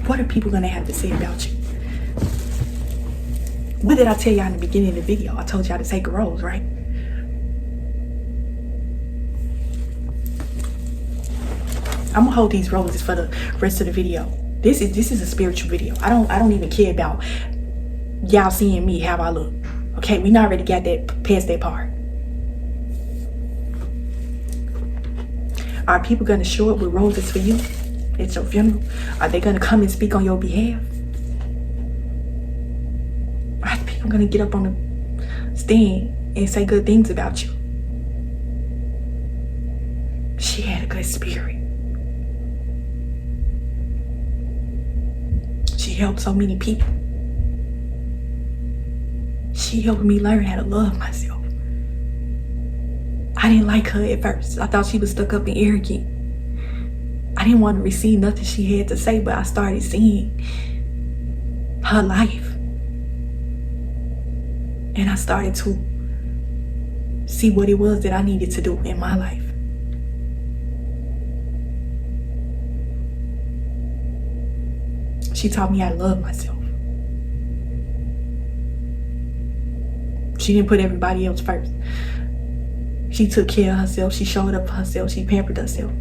[SPEAKER 1] What are people going to have to say about you? What did I tell y'all in the beginning of the video? I told y'all to take a rose, right? I'm gonna hold these roses for the rest of the video. This is a spiritual video. I don't even care about y'all seeing me how I look. Okay, we already got that past that part. Are people gonna show up with roses for you at your funeral? Are they gonna come and speak on your behalf? Are people gonna get up on the stand and say good things about you? She had a good spirit. She helped so many people. She helped me learn how to love myself. I didn't like her at first. I thought she was stuck up and arrogant. I didn't want to receive nothing she had to say, but I started seeing her life. And I started to see what it was that I needed to do in my life. She taught me how to love myself. She didn't put everybody else first. She took care of herself. She showed up for herself. She pampered herself.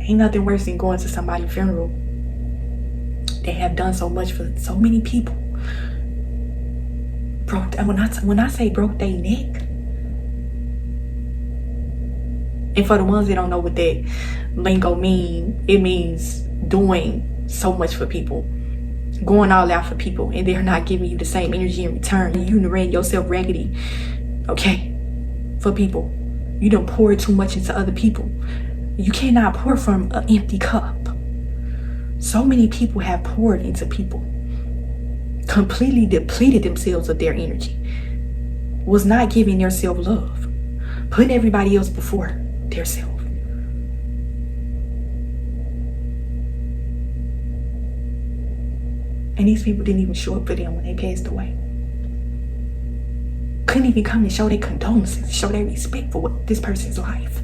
[SPEAKER 1] Ain't nothing worse than going to somebody's funeral They have done so much for so many people. When I say broke their neck, and for the ones that don't know what that lingo mean, it means doing so much for people, going all out for people, and they're not giving you the same energy in return. You ran yourself raggedy, okay, for people. You don't pour too much into other people. You cannot pour from an empty cup. So many people have poured into people, completely depleted themselves of their energy, was not giving their self-love, putting everybody else before their self. And these people didn't even show up for them when they passed away. Couldn't even come and show their condolences, show their respect for what this person's life.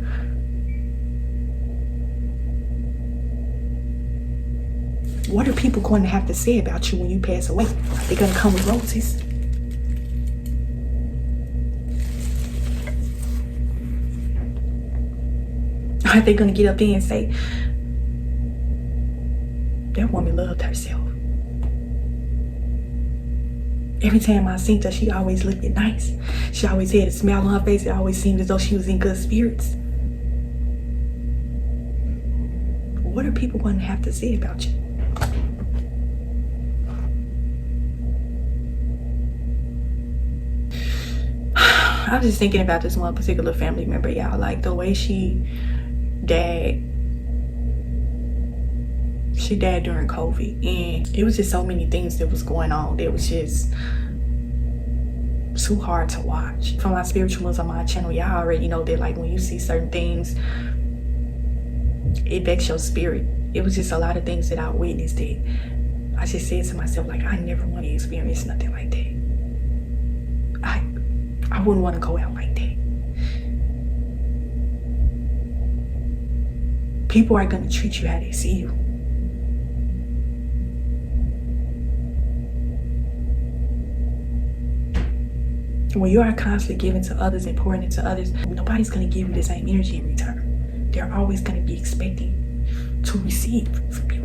[SPEAKER 1] What are people going to have to say about you when you pass away? Are they going to come with roses? Are they going to get up there and say, that woman loved herself? Every time I seen her, she always looked nice. She always had a smile on her face. It always seemed as though she was in good spirits. What are people going to have to say about you? I was just thinking about this one particular family member, y'all. Like the way she died during COVID, and it was just so many things that was going on that was just too hard to watch. For my spirituals on my channel, y'all already know that like when you see certain things, it affects your spirit. It was just a lot of things that I witnessed that I just said to myself, like, I never want to experience nothing like that. I wouldn't want to go out like that. People are going to treat you how they see you. When you are constantly giving to others and pouring into others, nobody's going to give you the same energy in return. They're always going to be expecting to receive from you.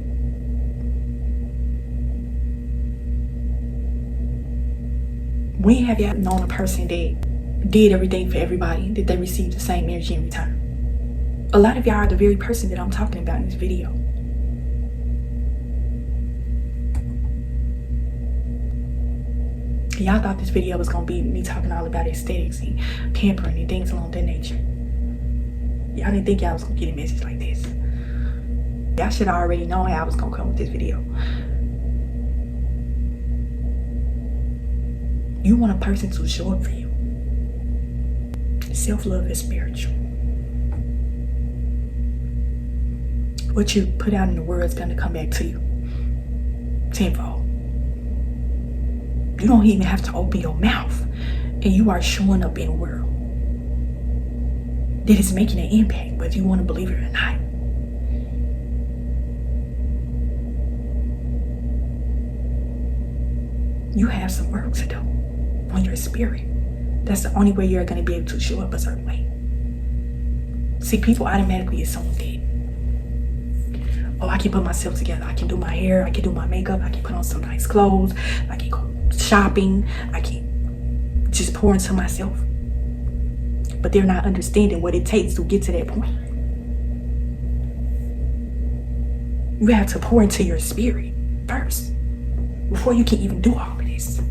[SPEAKER 1] When have y'all known a person that did everything for everybody, that they received the same energy in return? A lot of y'all are the very person that I'm talking about in this video. Y'all thought this video was going to be me talking all about aesthetics and pampering and things along that nature. Y'all didn't think y'all was going to get a message like this. Y'all should have already known how I was going to come with this video. You want a person to show up for you. Self-love is spiritual. What you put out in the world is going to come back to you tenfold. You don't even have to open your mouth, and you are showing up in a world that is making an impact, whether you want to believe it or not. You have some work to do on your spirit. That's the only way you're going to be able to show up a certain way. See, people automatically assume that, oh, I can put myself together. I can do my hair. I can do my makeup. I can put on some nice clothes. I can go shopping. I can just pour into myself. But they're not understanding what it takes to get to that point. You have to pour into your spirit first before you can even do all of this.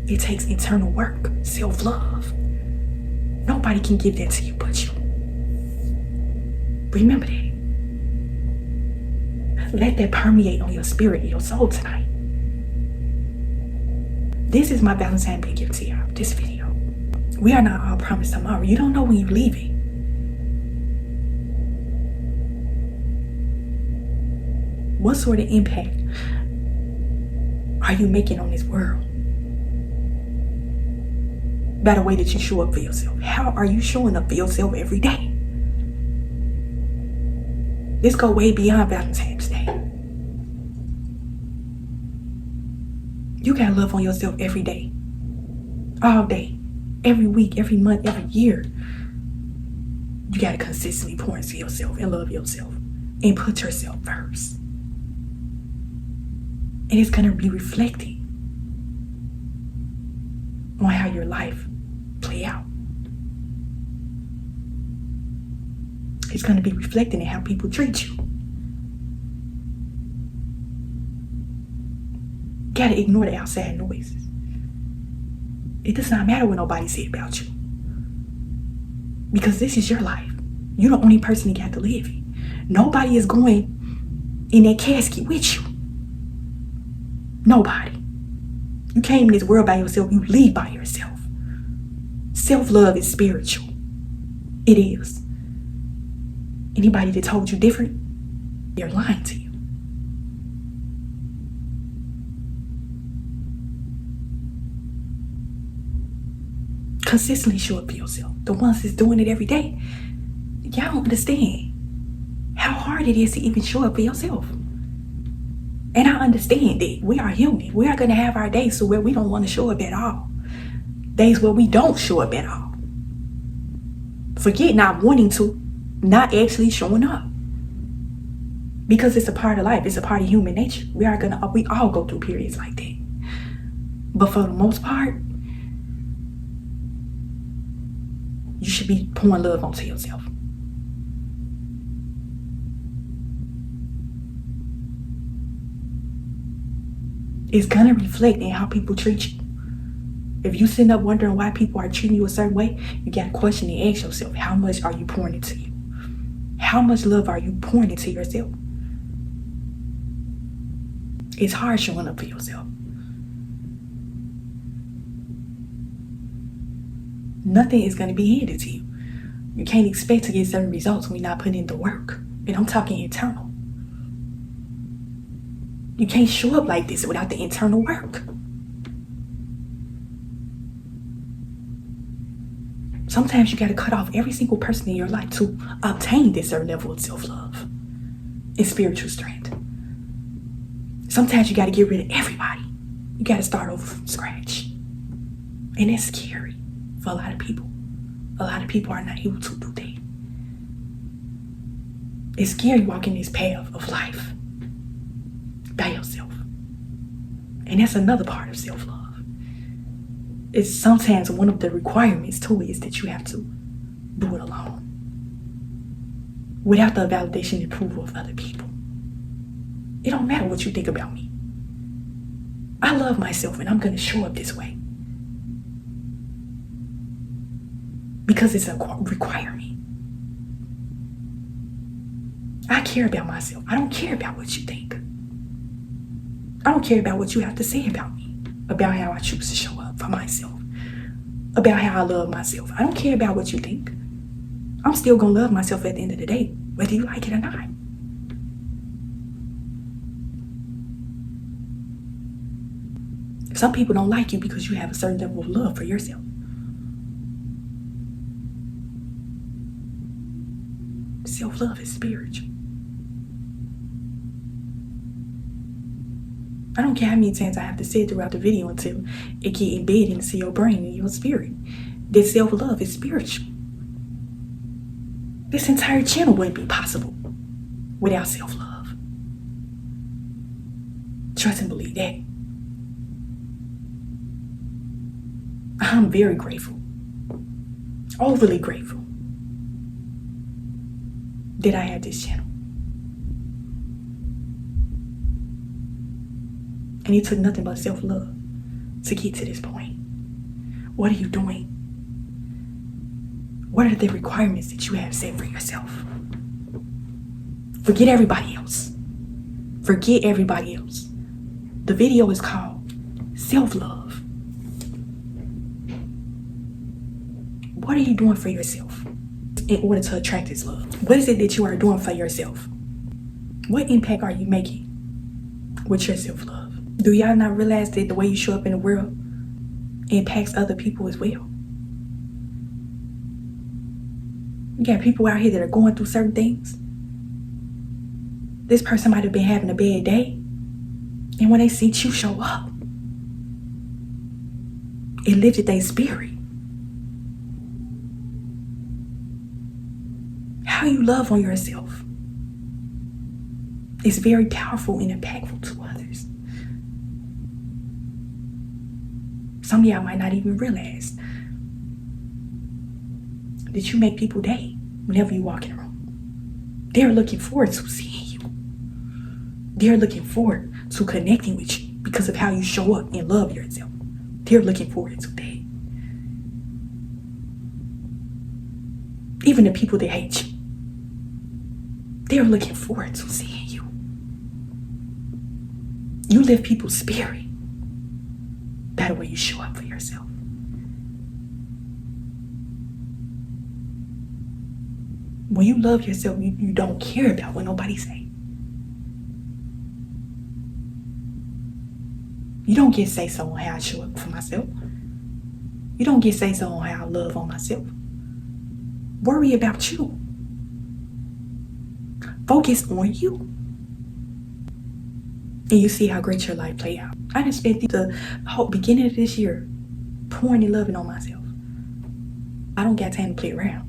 [SPEAKER 1] It takes internal work, self-love. Nobody can give that to you but you. Remember that. Let that permeate on your spirit and your soul tonight. This is my Valentine's Day gift to y'all, this video. We are not all promised tomorrow. You don't know when you're leaving. What sort of impact are you making on this world? By the way that you show up for yourself. How are you showing up for yourself every day? This go way beyond Valentine's Day. You gotta love on yourself every day. All day. Every week, every month, every year. You gotta consistently pour into yourself and love yourself. And put yourself first. And it's going to be reflecting on how your life play out. It's going to be reflecting in how people treat you. Gotta ignore the outside noises. It does not matter what nobody said about you. Because this is your life. You're the only person you got to live it. Nobody is going in that casket with you. Nobody. You came in this world by yourself. You leave by yourself. Self-love is spiritual. It is. Anybody that told you different, they're lying to you. Consistently show up for yourself. The ones that's doing it every day, y'all don't understand how hard it is to even show up for yourself. And I understand that we are human. We are going to have our days so where we don't want to show up at all. Days where we don't show up at all. Forget not wanting to, not actually showing up. Because it's a part of life. It's a part of human nature. We all go through periods like that. But for the most part, you should be pouring love onto yourself. It's gonna reflect in how people treat you. If you sitting up wondering why people are treating you a certain way, you gotta question and ask yourself, how much are you pouring into you? How much love are you pouring into yourself? It's hard showing up for yourself. Nothing is gonna be handed to you. You can't expect to get certain results when you're not putting in the work. And I'm talking internal. You can't show up like this without the internal work. Sometimes you got to cut off every single person in your life to obtain this certain level of self-love and spiritual strength. Sometimes you got to get rid of everybody. You got to start over from scratch. And that's scary for a lot of people. A lot of people are not able to do that. It's scary walking this path of life by yourself. And that's another part of self-love. It's sometimes one of the requirements too is that you have to do it alone. Without the validation and approval of other people. It don't matter what you think about me. I love myself and I'm going to show up this way. Because it's a requirement. I care about myself. I don't care about what you think. I don't care about what you have to say about me, about how I choose to show up for myself, about how I love myself. I don't care about what you think. I'm still going to love myself at the end of the day, whether you like it or not. Some people don't like you because you have a certain level of love for yourself. Self-love is spiritual. I don't care how many times I have to say it throughout the video until it get embedded into your brain and your spirit. That self-love is spiritual. This entire channel wouldn't be possible without self-love. Trust and believe that. I'm very grateful. Overly grateful that I have this channel. And it took nothing but self-love to get to this point. What are you doing? What are the requirements that you have set for yourself? Forget everybody else. Forget everybody else. The video is called Self-Love. What are you doing for yourself in order to attract this love? What is it that you are doing for yourself? What impact are you making with your self-love? Do y'all not realize that the way you show up in the world impacts other people as well? You got people out here that are going through certain things. This person might have been having a bad day, and when they see you show up, it lifted their spirit. How you love on yourself is very powerful and impactful to others. Some of y'all might not even realize that you make people day whenever you walk in a room. They're looking forward to seeing you. They're looking forward to connecting with you because of how you show up and love yourself. They're looking forward to that. Even the people that hate you, they're looking forward to seeing you. You lift people's spirit by the way you show up for yourself. When you love yourself, you don't care about what nobody say. You don't get say so on how I show up for myself. You don't get say so on how I love on myself. Worry about you. Focus on you. And you see how great your life play out. I done spent the whole beginning of this year pouring and loving on myself. I don't got time to play around.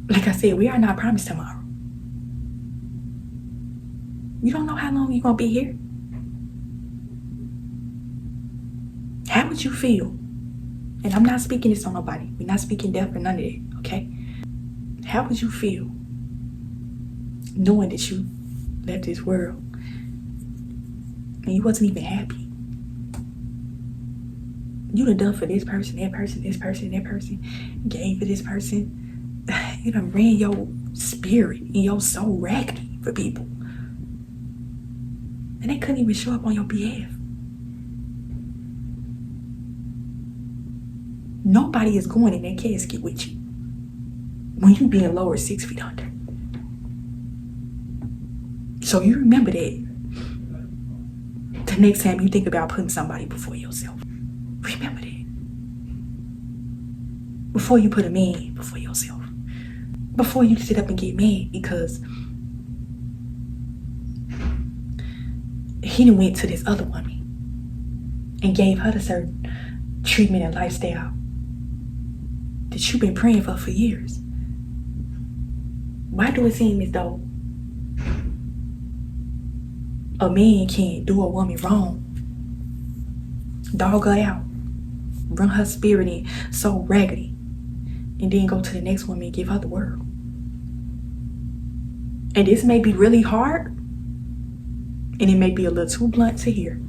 [SPEAKER 1] Like I said, we are not promised tomorrow. You don't know how long you're going to be here. How would you feel? And I'm not speaking this on nobody. We're not speaking death or none of that, okay? How would you feel knowing that you left this world and you wasn't even happy? You done done for this person, that person, this person, that person, gave for this person. You done ran your spirit and your soul raggedy for people. And they couldn't even show up on your behalf. Nobody is going in that casket with you when you being lower 6 feet under. So you remember that the next time you think about putting somebody before yourself. Remember that. Before you put a man before yourself. Before you sit up and get mad because he done went to this other woman and gave her the certain treatment and lifestyle that you've been praying for years. Why do it seem as though a man can't do a woman wrong, dog her out, run her spirit in so raggedy, and then go to the next woman and give her the world? And this may be really hard, and it may be a little too blunt to hear.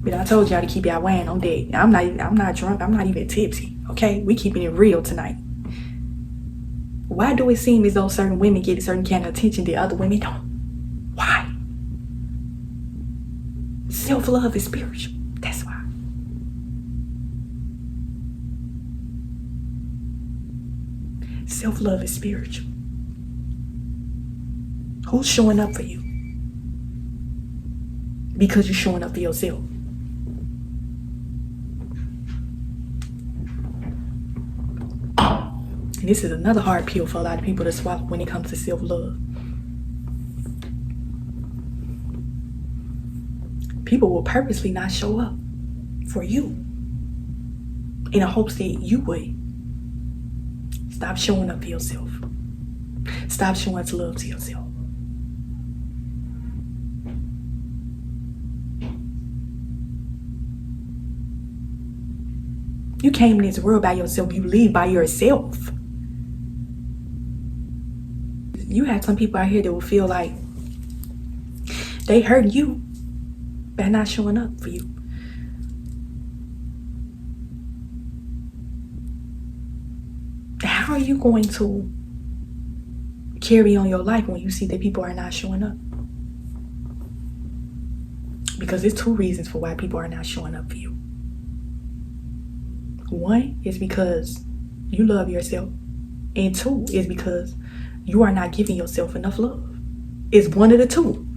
[SPEAKER 1] But I told y'all to keep y'all weighing on that. I'm not drunk. I'm not even tipsy. Okay, we keeping it real tonight. Why do it seem as though certain women get a certain kind of attention that other women don't? Why? Self-love is spiritual. That's why. Self-love is spiritual. Who's showing up for you? Because you're showing up for yourself. And this is another hard pill for a lot of people to swallow when it comes to self-love. People will purposely not show up for you in the hopes that you would. Stop showing up for yourself. Stop showing love to yourself. You came in this world by yourself. You leave by yourself. You have some people out here that will feel like they hurt you by not showing up for you. How are you going to carry on your life when you see that people are not showing up? Because there's two reasons for why people are not showing up for you. One is because you love yourself, and two is because you are not giving yourself enough love. It's one of the two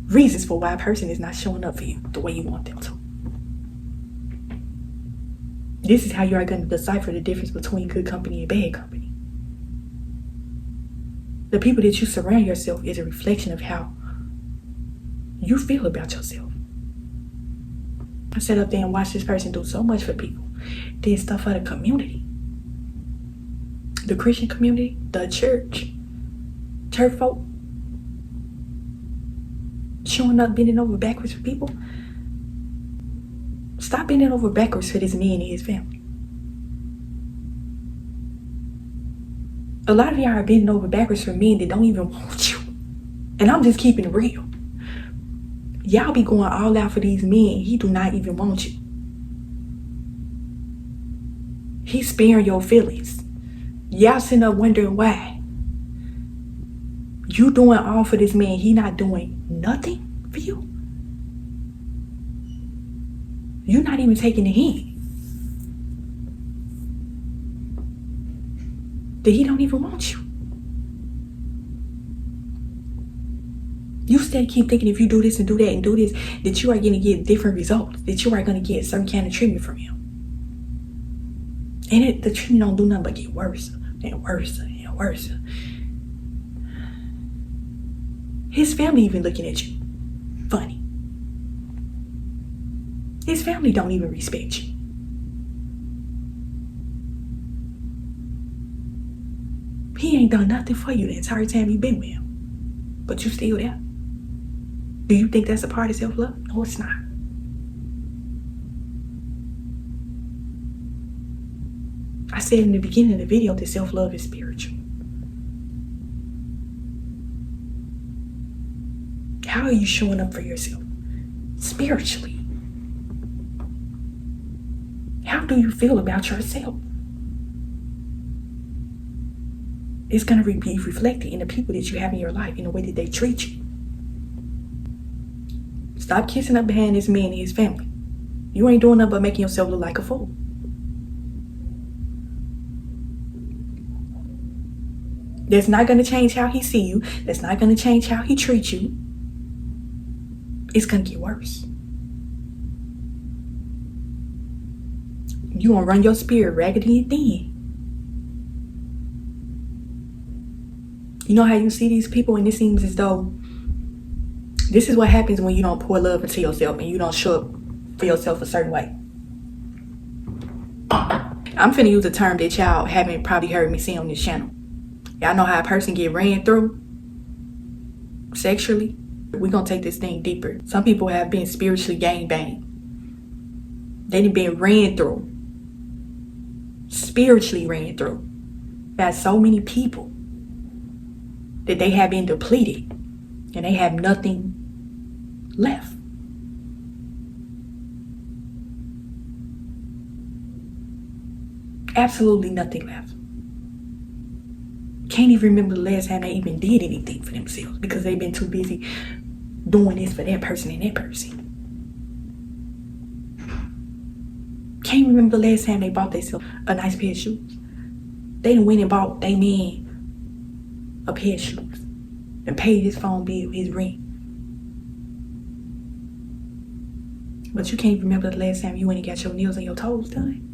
[SPEAKER 1] reasons for why a person is not showing up for you the way you want them to. This is how you are going to decipher the difference between good company and bad company. The people that you surround yourself is a reflection of how you feel about yourself. I sat up there and watched this person do so much for people. Did stuff for the community. The Christian community, the church folk, showing up, bending over backwards for people. Stop bending over backwards for this man and his family. A lot of y'all are bending over backwards for men that don't even want you. And I'm just keeping it real. Y'all be going all out for these men. He do not even want you. He's sparing your feelings. Y'all sitting up wondering why. You doing all for this man. He not doing nothing for you. You're not even taking the hint that he don't even want you. You still keep thinking if you do this and do that and do this, that you are going to get different results, that you are going to get some kind of treatment from him. And the treatment don't do nothing but get worse and worse and worse. His family even looking at you funny. His family don't even respect you. He ain't done nothing for you the entire time you've been with him. But you still there. Do you think that's a part of self-love? No, it's not. I said in the beginning of the video that self-love is spiritual. How are you showing up for yourself? Spiritually. How do you feel about yourself? It's going to be reflected in the people that you have in your life, in the way that they treat you. Stop kissing up behind this man and his family. You ain't doing nothing but making yourself look like a fool. That's not going to change how he see you. That's not going to change how he treats you. It's going to get worse. You going to run your spirit raggedy and thin. You know how you see these people and it seems as though this is what happens when you don't pour love into yourself and you don't show up for yourself a certain way. I'm finna use a term that y'all haven't probably heard me say on this channel. Y'all know how a person get ran through sexually? We're gonna take this thing deeper. Some people have been spiritually gangbanged. They done been ran through. Spiritually ran through. Got so many people that they have been depleted and they have nothing left. Absolutely nothing left. Can't even remember the last time they even did anything for themselves because they've been too busy doing this for that person and that person. Can't remember the last time they bought themselves a nice pair of shoes. They done went and bought they man a pair of shoes and paid his phone bill, his rent. But you can't remember the last time you went and got your nails and your toes done.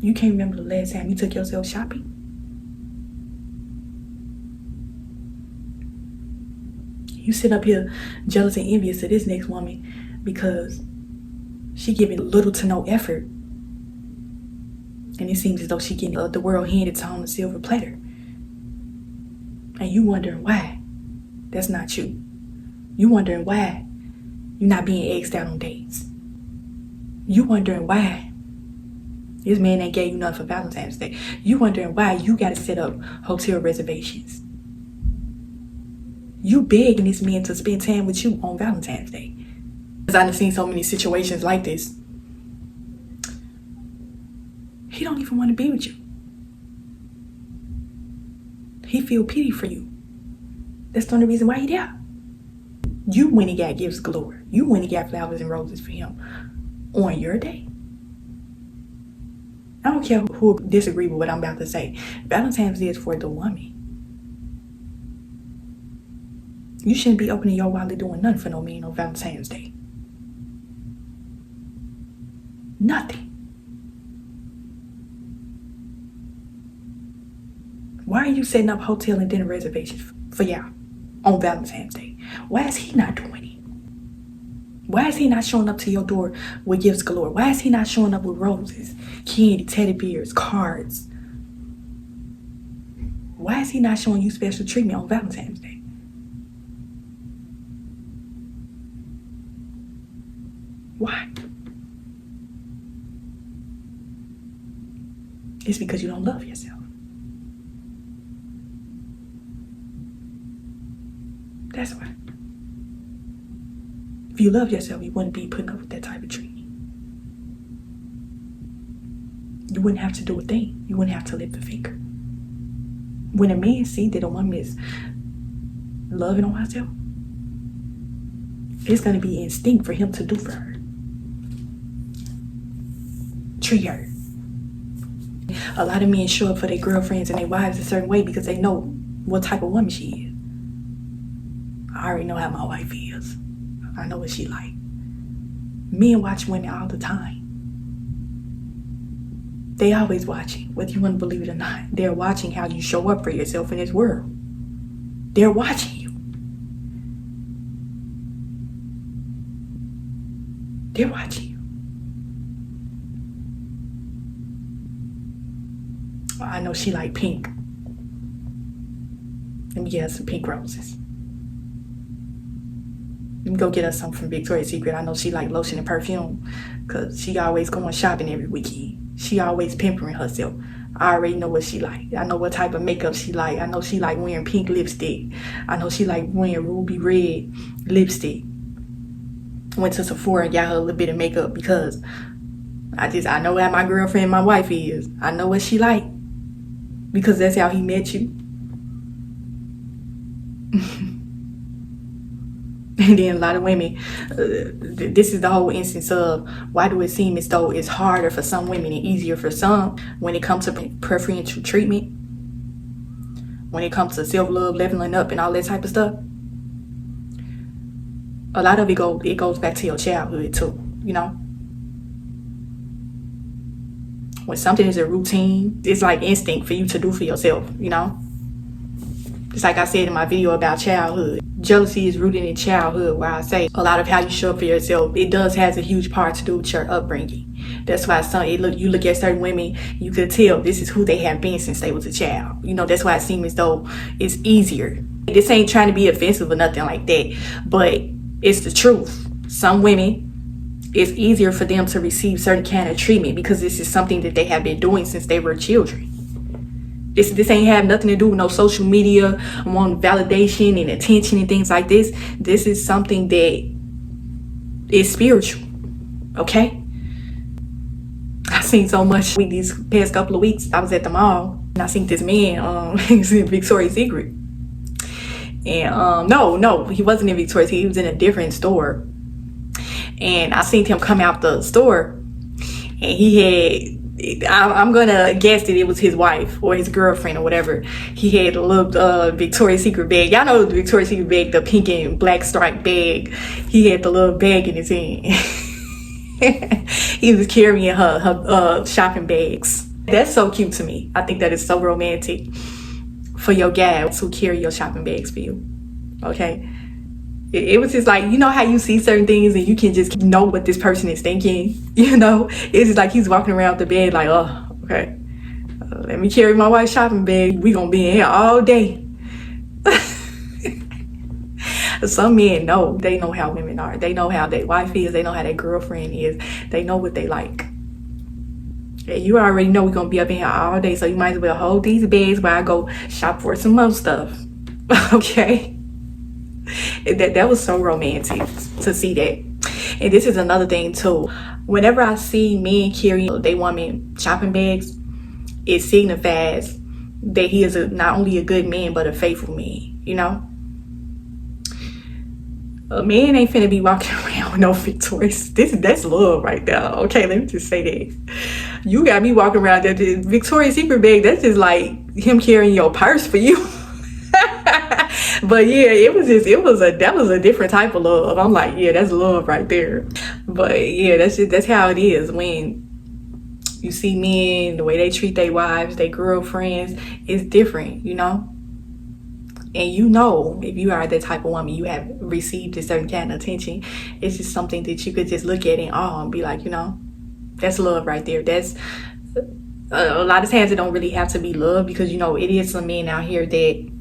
[SPEAKER 1] You can't remember the last time you took yourself shopping. You sit up here jealous and envious of this next woman because she giving little to no effort. And it seems as though she getting the world handed to her on a silver platter. And you wondering why that's not you. You wondering why you're not being asked out on dates. You wondering why this man ain't gave you nothing for Valentine's Day. You wondering why you got to set up hotel reservations. You begging this man to spend time with you on Valentine's Day. Because I've seen so many situations like this. He don't even want to be with you. He feel pity for you. That's the only reason why he there. You went and got gifts galore. You went and got flowers and roses for him on your day. I don't care who disagree with what I'm about to say. Valentine's Day is for the woman. You shouldn't be opening your wallet doing nothing for no man on Valentine's Day. Nothing. Why are you setting up hotel and dinner reservations for y'all on Valentine's Day? Why is he not doing it? Why is he not showing up to your door with gifts galore? Why is he not showing up with roses, candy, teddy bears, cards? Why is he not showing you special treatment on Valentine's Day? Why? It's because you don't love yourself. That's why. If you love yourself, you wouldn't be putting up with that type of treatment. You wouldn't have to do a thing. You wouldn't have to lift a finger. When a man sees that a woman is loving on herself, it's going to be instinct for him to do for her. Treat her. A lot of men show up for their girlfriends and their wives a certain way because they know what type of woman she is. I already know how my wife is. I know what she like. Men watch women all the time. They always watching, whether you want to believe it or not. They're watching how you show up for yourself in this world. They're watching you. They're watching you. I know she like pink. Let me get her some pink roses. Let me go get her some from Victoria's Secret. I know she like lotion and perfume because she always going shopping every weekend. She always pampering herself. I already know what she like. I know what type of makeup she like. I know she like wearing pink lipstick. I know she like wearing ruby red lipstick. Went to Sephora and got her a little bit of makeup because I know how my girlfriend, my wife is. I know what she like because that's how he met you. And then a lot of women, this is the whole instance of why do it seem as though it's harder for some women and easier for some when it comes to preferential treatment, when it comes to self-love, leveling up and all that type of stuff. A lot of it goes back to your childhood too, you know. When something is a routine, it's like instinct for you to do for yourself, you know. Just like I said in my video about childhood. Jealousy is rooted in childhood, where I say a lot of how you show up for yourself, it has a huge part to do with your upbringing. That's why you look at certain women, you could tell this is who they have been since they was a child. You know, that's why it seems as though it's easier. This ain't trying to be offensive or nothing like that, but it's the truth. Some women, it's easier for them to receive certain kind of treatment because this is something that they have been doing since they were children. This ain't have nothing to do with no social media, want validation and attention and things like this. This is something that is spiritual, okay? I've seen so much these past couple of weeks. I was at the mall and I seen this man, he was in Victoria's Secret. And no, he wasn't in Victoria's Secret, he was in a different store. And I seen him come out the store and he had, I'm gonna guess that it was his wife or his girlfriend or whatever. He had a little Victoria's Secret bag. Y'all know the Victoria's Secret bag, the pink and black striped bag. He had the little bag in his hand. He was carrying her shopping bags. That's so cute to me. I think that is so romantic for your guy to carry your shopping bags for you. Okay. It was just like, you know how you see certain things and you can just know what this person is thinking, you know? It's just like he's walking around the bed like, oh, okay. Let me carry my wife's shopping bag. We gonna be in here all day. Some men know. They know how women are. They know how their wife is. They know how their girlfriend is. They know what they like. And you already know we're gonna be up in here all day, so you might as well hold these bags while I go shop for some more stuff. Okay? That was so romantic to see that. And this is another thing too. Whenever I see men carrying their woman shopping bags, it signifies that he is not only a good man but a faithful man, you know. A man ain't finna be walking around with no Victoria's. That's love right there. Okay, let me just say that. You got me walking around that Victoria's Secret bag. That's just like him carrying your purse for you. But yeah, that was a different type of love. I'm like, yeah, that's love right there. But yeah, that's how it is when you see men, the way they treat their wives, their girlfriends, it's different, you know. And you know, if you are that type of woman, you have received a certain kind of attention. It's just something that you could just look at in awe and be like, you know, that's love right there. That's a lot of times it don't really have to be love, because you know it is some men out here that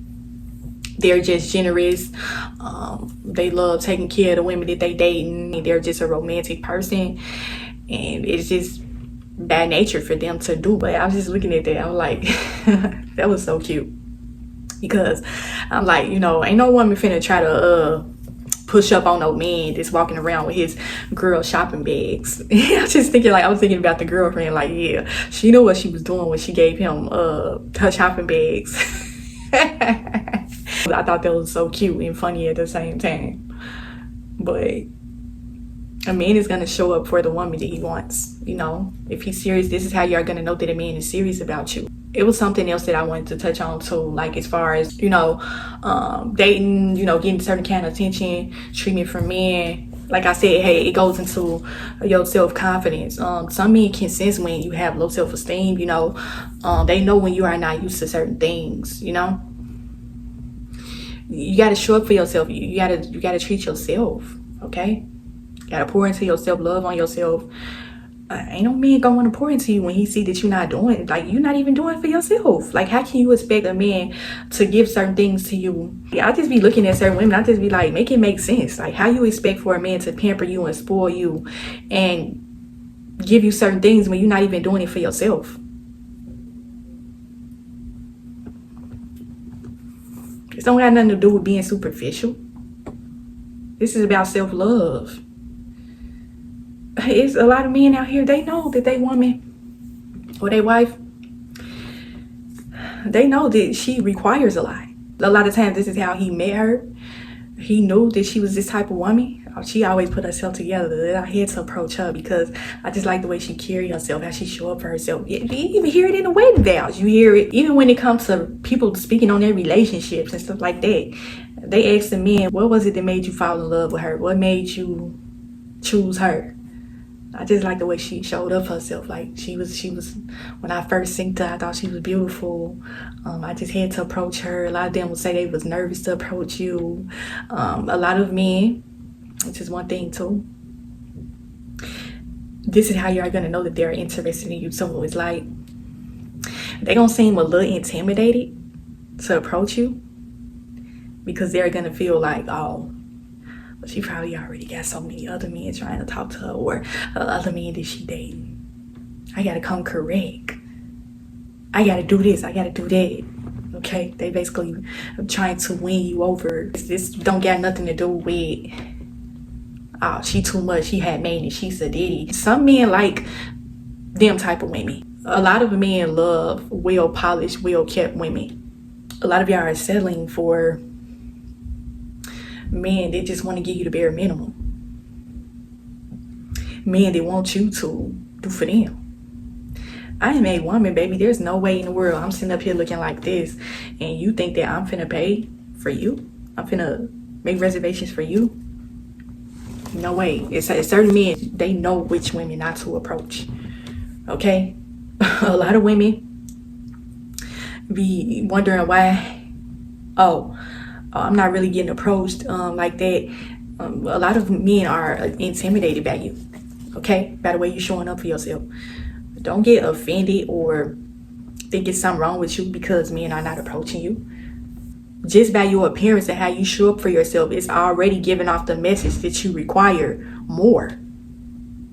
[SPEAKER 1] They're just generous. They love taking care of the women that they dating. They're just a romantic person, and it's just bad nature for them to do. But I was just looking at that, I was like, that was so cute, because I'm like, you know, ain't no woman finna try to push up on no man that's walking around with his girl shopping bags. I was just thinking, like, I was thinking about the girlfriend, like, yeah, she knew what she was doing when she gave him her shopping bags. I thought that was so cute and funny at the same time. But a man is gonna show up for the woman that he wants. You know, if he's serious, this is how you're gonna know that a man is serious about you. It was something else that I wanted to touch on too, like as far as, you know, dating, you know, getting certain kind of attention, treatment from men. Like I said, hey, it goes into your self-confidence. Some men can sense when you have low self-esteem, you know. They know when you are not used to certain things, you know. You got to show up for yourself. You gotta treat yourself, okay? You got to pour into yourself, love on yourself. Ain't no man gonna want to pour into you when he see that you're not doing it. Like, you're not even doing it for yourself. Like, how can you expect a man to give certain things to you? I just be looking at certain women, I just be like, make it make sense. Like, how you expect for a man to pamper you and spoil you and give you certain things when you're not even doing it for yourself? This don't got nothing to do with being superficial. This is about self-love. It's a lot of men out here, they know that they woman or they wife, they know that she requires a lot. A lot of times this is how he met her. He knew that she was this type of woman. She always put herself together. I had to approach her because I just like the way she carry herself, how she show up for herself. You even hear it in the wedding vows. You hear it even when it comes to people speaking on their relationships and stuff like that. They ask the men, what was it that made you fall in love with her? What made you choose her? I just like the way she showed up herself. Like, she was, when I first synced her, I thought she was beautiful. I just had to approach her. A lot of them would say they was nervous to approach you. A lot of men, which is one thing too, this is how you're gonna know that they're interested in you. So it's like, they're gonna seem a little intimidated to approach you because they're gonna feel like, oh, she probably already got so many other men trying to talk to her, or other men that she dating. I gotta come correct. I gotta do this, I gotta do that. Okay, they basically trying to win you over. This don't got nothing to do with, oh, she too much, she had made it, she's a ditty. Some men like them type of women. A lot of men love well-polished, well-kept women. A lot of y'all are settling for men that just want to give you the bare minimum. Men that want you to do for them. I am a woman, baby. There's no way in the world I'm sitting up here looking like this and you think that I'm finna pay for you? I'm finna make reservations for you? No way. It's certain men, they know which women not to approach. Okay? A lot of women be wondering why, I'm not really getting approached like that. A lot of men are intimidated by you, okay? By the way you're showing up for yourself. Don't get offended or think it's something wrong with you because men are not approaching you. Just by your appearance and how you show up for yourself, it's already giving off the message that you require more.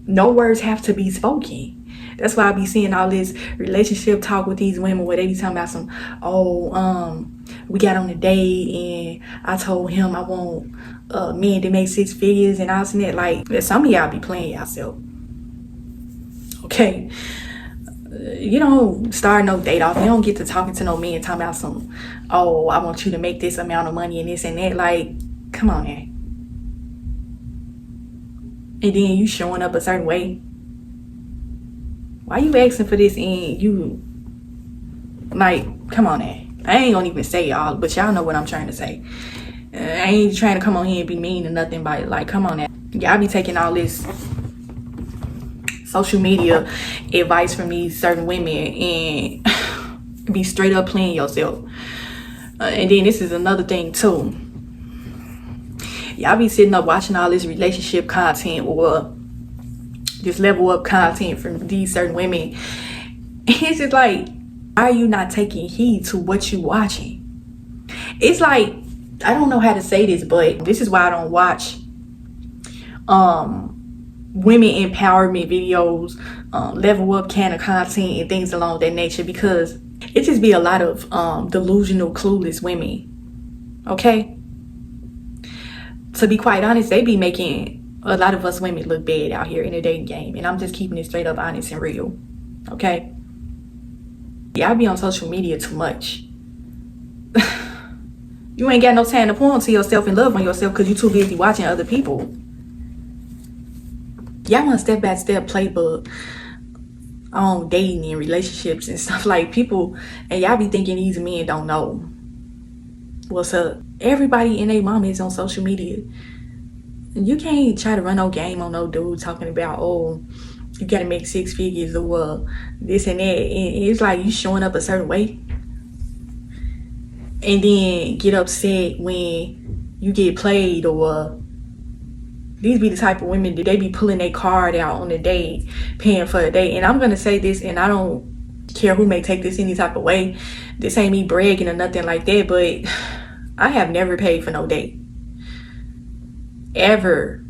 [SPEAKER 1] No words have to be spoken. That's why I be seeing all this relationship talk with these women where they be talking about some, we got on a date and I told him I want men to make 6 figures and all that. Like, some of y'all be playing yourself. Okay. You don't start no date off. You don't get to talking to no men talking about some, I want you to make this amount of money and this and that. Like, come on, man. And then you showing up a certain way. Why you asking for this and you, like, come on, man. I ain't gonna even say y'all, but y'all know what I'm trying to say. I ain't trying to come on here and be mean or nothing, but like, come on now. Y'all be taking all this social media advice from these certain women and be straight up playing yourself. And then this is another thing too. Y'all be sitting up watching all this relationship content or this level up content from these certain women. It's just like, why are you not taking heed to what you watching? It's like I don't know how to say this, but this is why I don't watch women empowerment videos, level up kind of content and things along that nature, because it just be a lot of delusional, clueless women. Okay, to be quite honest, they be making a lot of us women look bad out here in the dating game, and I'm just keeping it straight up honest and real. Okay, y'all be on social media too much. You ain't got no time to pour into yourself and love on yourself because you too busy watching other people. Y'all want step-by-step playbook on dating and relationships and stuff, like people, and y'all be thinking these men don't know what's up. Everybody and their mama is on social media. And you can't try to run no game on no dude talking about, oh, you gotta make 6 figures or this and that. And it's like you showing up a certain way and then get upset when you get played. Or these be the type of women that they be pulling their card out on the date, paying for a date. And I'm gonna say this, and I don't care who may take this any type of way. This ain't me bragging or nothing like that, but I have never paid for no date. Ever.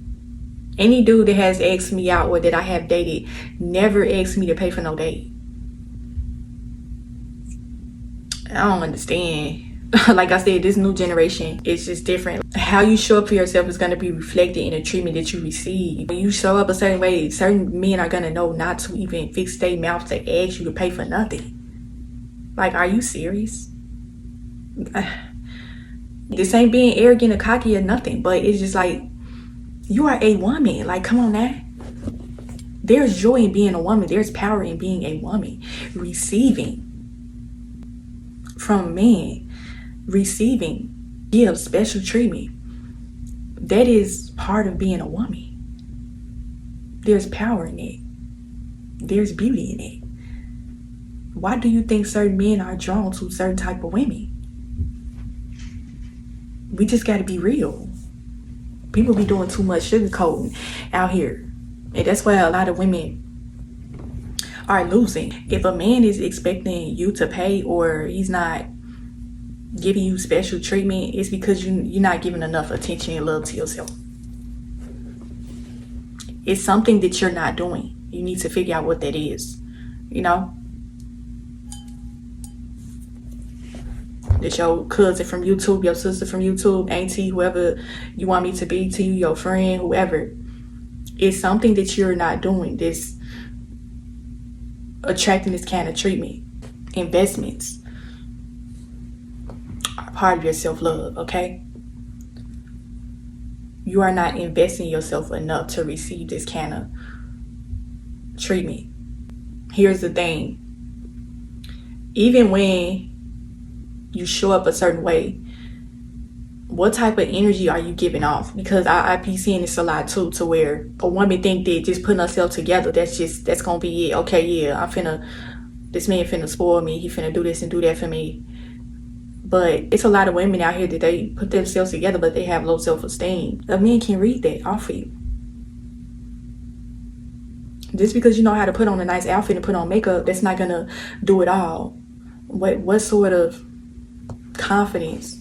[SPEAKER 1] Any dude that has asked me out or that I have dated never asked me to pay for no date. I don't understand. Like I said, this new generation is just different. How you show up for yourself is going to be reflected in the treatment that you receive. When you show up a certain way, certain men are going to know not to even fix their mouth to ask you to pay for nothing. Like, are you serious? This ain't being arrogant or cocky or nothing, but it's just like, you are a woman. Like, come on now. There's joy in being a woman. There's power in being a woman. Receiving from men. Receiving, give special treatment. That is part of being a woman. There's power in it. There's beauty in it. Why do you think certain men are drawn to certain type of women? We just got to be real. People be doing too much sugarcoating out here, and that's why a lot of women are losing. If a man is expecting you to pay, or he's not giving you special treatment, it's because you're not giving enough attention and love to yourself. It's something that you're not doing. You need to figure out what that is. You know, that your cousin from YouTube, your sister from YouTube, auntie, whoever you want me to be to you, your friend, whoever, it's something that you're not doing. This attracting this kind of treatment, investments are part of your self-love. Okay, you are not investing yourself enough to receive this kind of treatment. Here's the thing, even when you show up a certain way, what type of energy are you giving off? Because I be seeing this a lot too, to where a woman think that just putting herself together, that's gonna be it. Okay, yeah, this man finna spoil me, he finna do this and do that for me. But it's a lot of women out here that they put themselves together, but they have low self-esteem. A man can read that off of you. Just because you know how to put on a nice outfit and put on makeup, that's not gonna do it all. What sort of confidence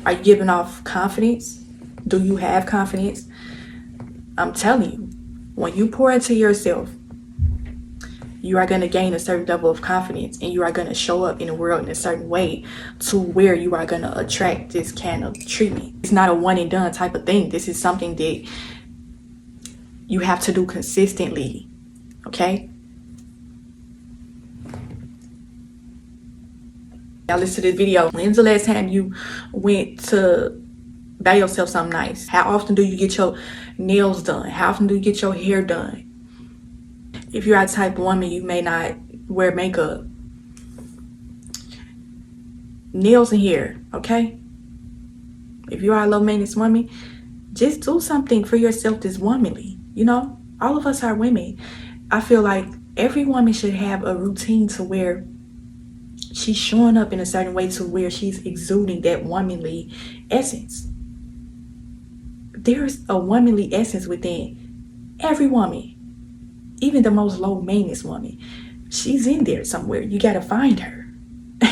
[SPEAKER 1] are you giving off? Confidence? Do you have confidence? I'm telling you, when you pour into yourself, you are going to gain a certain level of confidence, and you are going to show up in the world in a certain way to where you are going to attract this kind of treatment. It's not a one and done type of thing. This is something that you have to do consistently. Okay? Now listen to this video. When's the last time you went to buy yourself something nice? How often do you get your nails done? How often do you get your hair done? If you're that type of woman, you may not wear makeup. Nails and hair, okay? If you are a low maintenance woman, just do something for yourself that's womanly. You know, all of us are women. I feel like every woman should have a routine to where she's showing up in a certain way to where she's exuding that womanly essence. There's a womanly essence within every woman, even the most low maintenance woman. She's in there somewhere. You got to find her.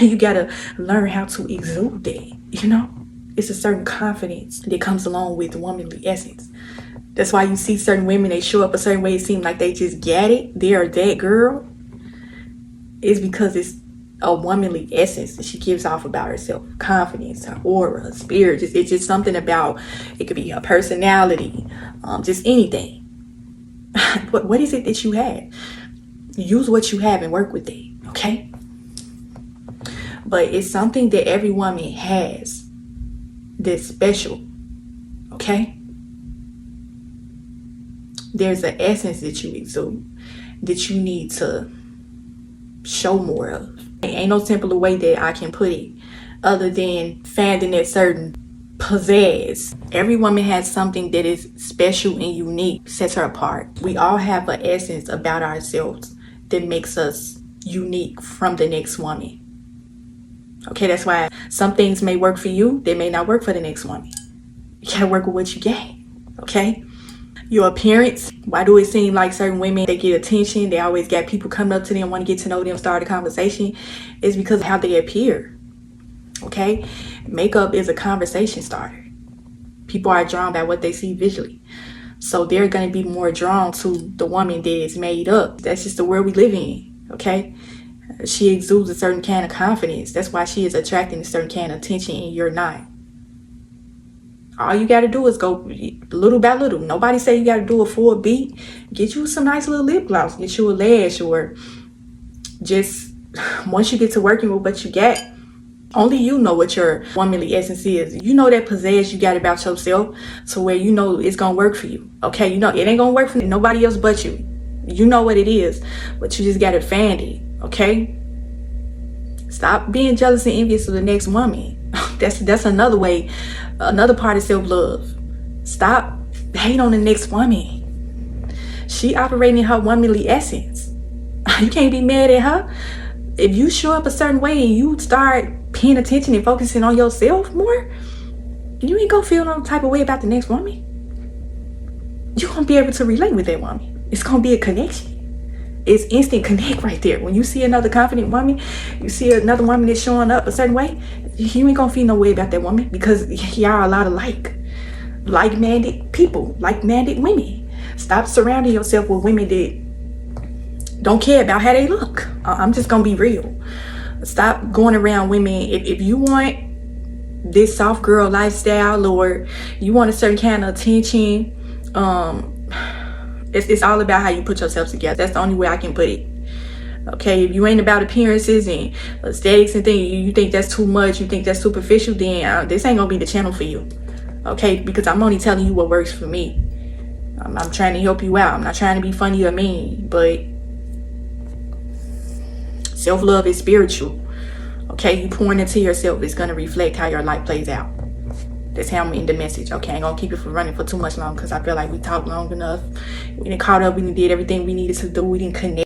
[SPEAKER 1] You got to learn how to exude that, you know? It's a certain confidence that comes along with womanly essence. That's why you see certain women, they show up a certain way, it seems like they just get it. They are that girl. It's because it's a womanly essence that she gives off about herself. Confidence, her aura, her spirit. It's just something about, it could be her personality, just anything. What is it that you have? Use what you have and work with it, okay? But it's something that every woman has that's special, okay? There's an essence that you exude that you need to show more of. Ain't no simpler way that I can put it other than finding that certain pizzazz. Every woman has something that is special and unique, sets her apart. We all have an essence about ourselves that makes us unique from the next woman. Okay, that's why some things may work for you, they may not work for the next woman. You gotta work with what you get, okay? Your appearance, why do it seem like certain women, they get attention, they always got people coming up to them, want to get to know them, start a conversation? It's because of how they appear, okay? Makeup is a conversation starter. People are drawn by what they see visually. So they're going to be more drawn to the woman that is made up. That's just the world we live in, okay? She exudes a certain kind of confidence. That's why she is attracting a certain kind of attention and you're not. All you got to do is go little by little. Nobody say you got to do a full beat. Get you some nice little lip gloss. Get you a lash, or just once you get to working with what you got, only you know what your womanly essence is. You know that pizzazz you got about yourself, to where you know it's going to work for you. Okay, you know it ain't going to work for nobody else but you. You know what it is, but you just got to find it. Okay? Stop being jealous and envious of the next woman. That's another way, another part of self-love. Stop hating on the next woman. She operating in her womanly essence. You can't be mad at her. If you show up a certain way and you start paying attention and focusing on yourself more, you ain't gonna feel no type of way about the next woman. You're gonna be able to relate with that woman. It's gonna be a connection. It's instant connect right there. When you see another confident woman, you see another woman that's showing up a certain way, you ain't gonna feel no way about that woman, because y'all are a lot of like-minded people, like-minded women. Stop surrounding yourself with women that don't care about how they look. I'm just gonna be real. Stop going around women. If you want this soft girl lifestyle, or you want a certain kind of attention, it's all about how you put yourself together. That's the only way I can put it. Okay, if you ain't about appearances and aesthetics and things, you think that's too much, you think that's superficial, then this ain't gonna be the channel for you. Okay, because I'm only telling you what works for me. I'm trying to help you out. I'm not trying to be funny or mean, but self-love is spiritual. Okay, you pouring into yourself, it's gonna reflect how your life plays out. That's how I'm in the message. Okay, I ain't gonna keep it for running for too much long, because I feel like we talked long enough. We done caught up, we done did everything we needed to do, we didn't connect.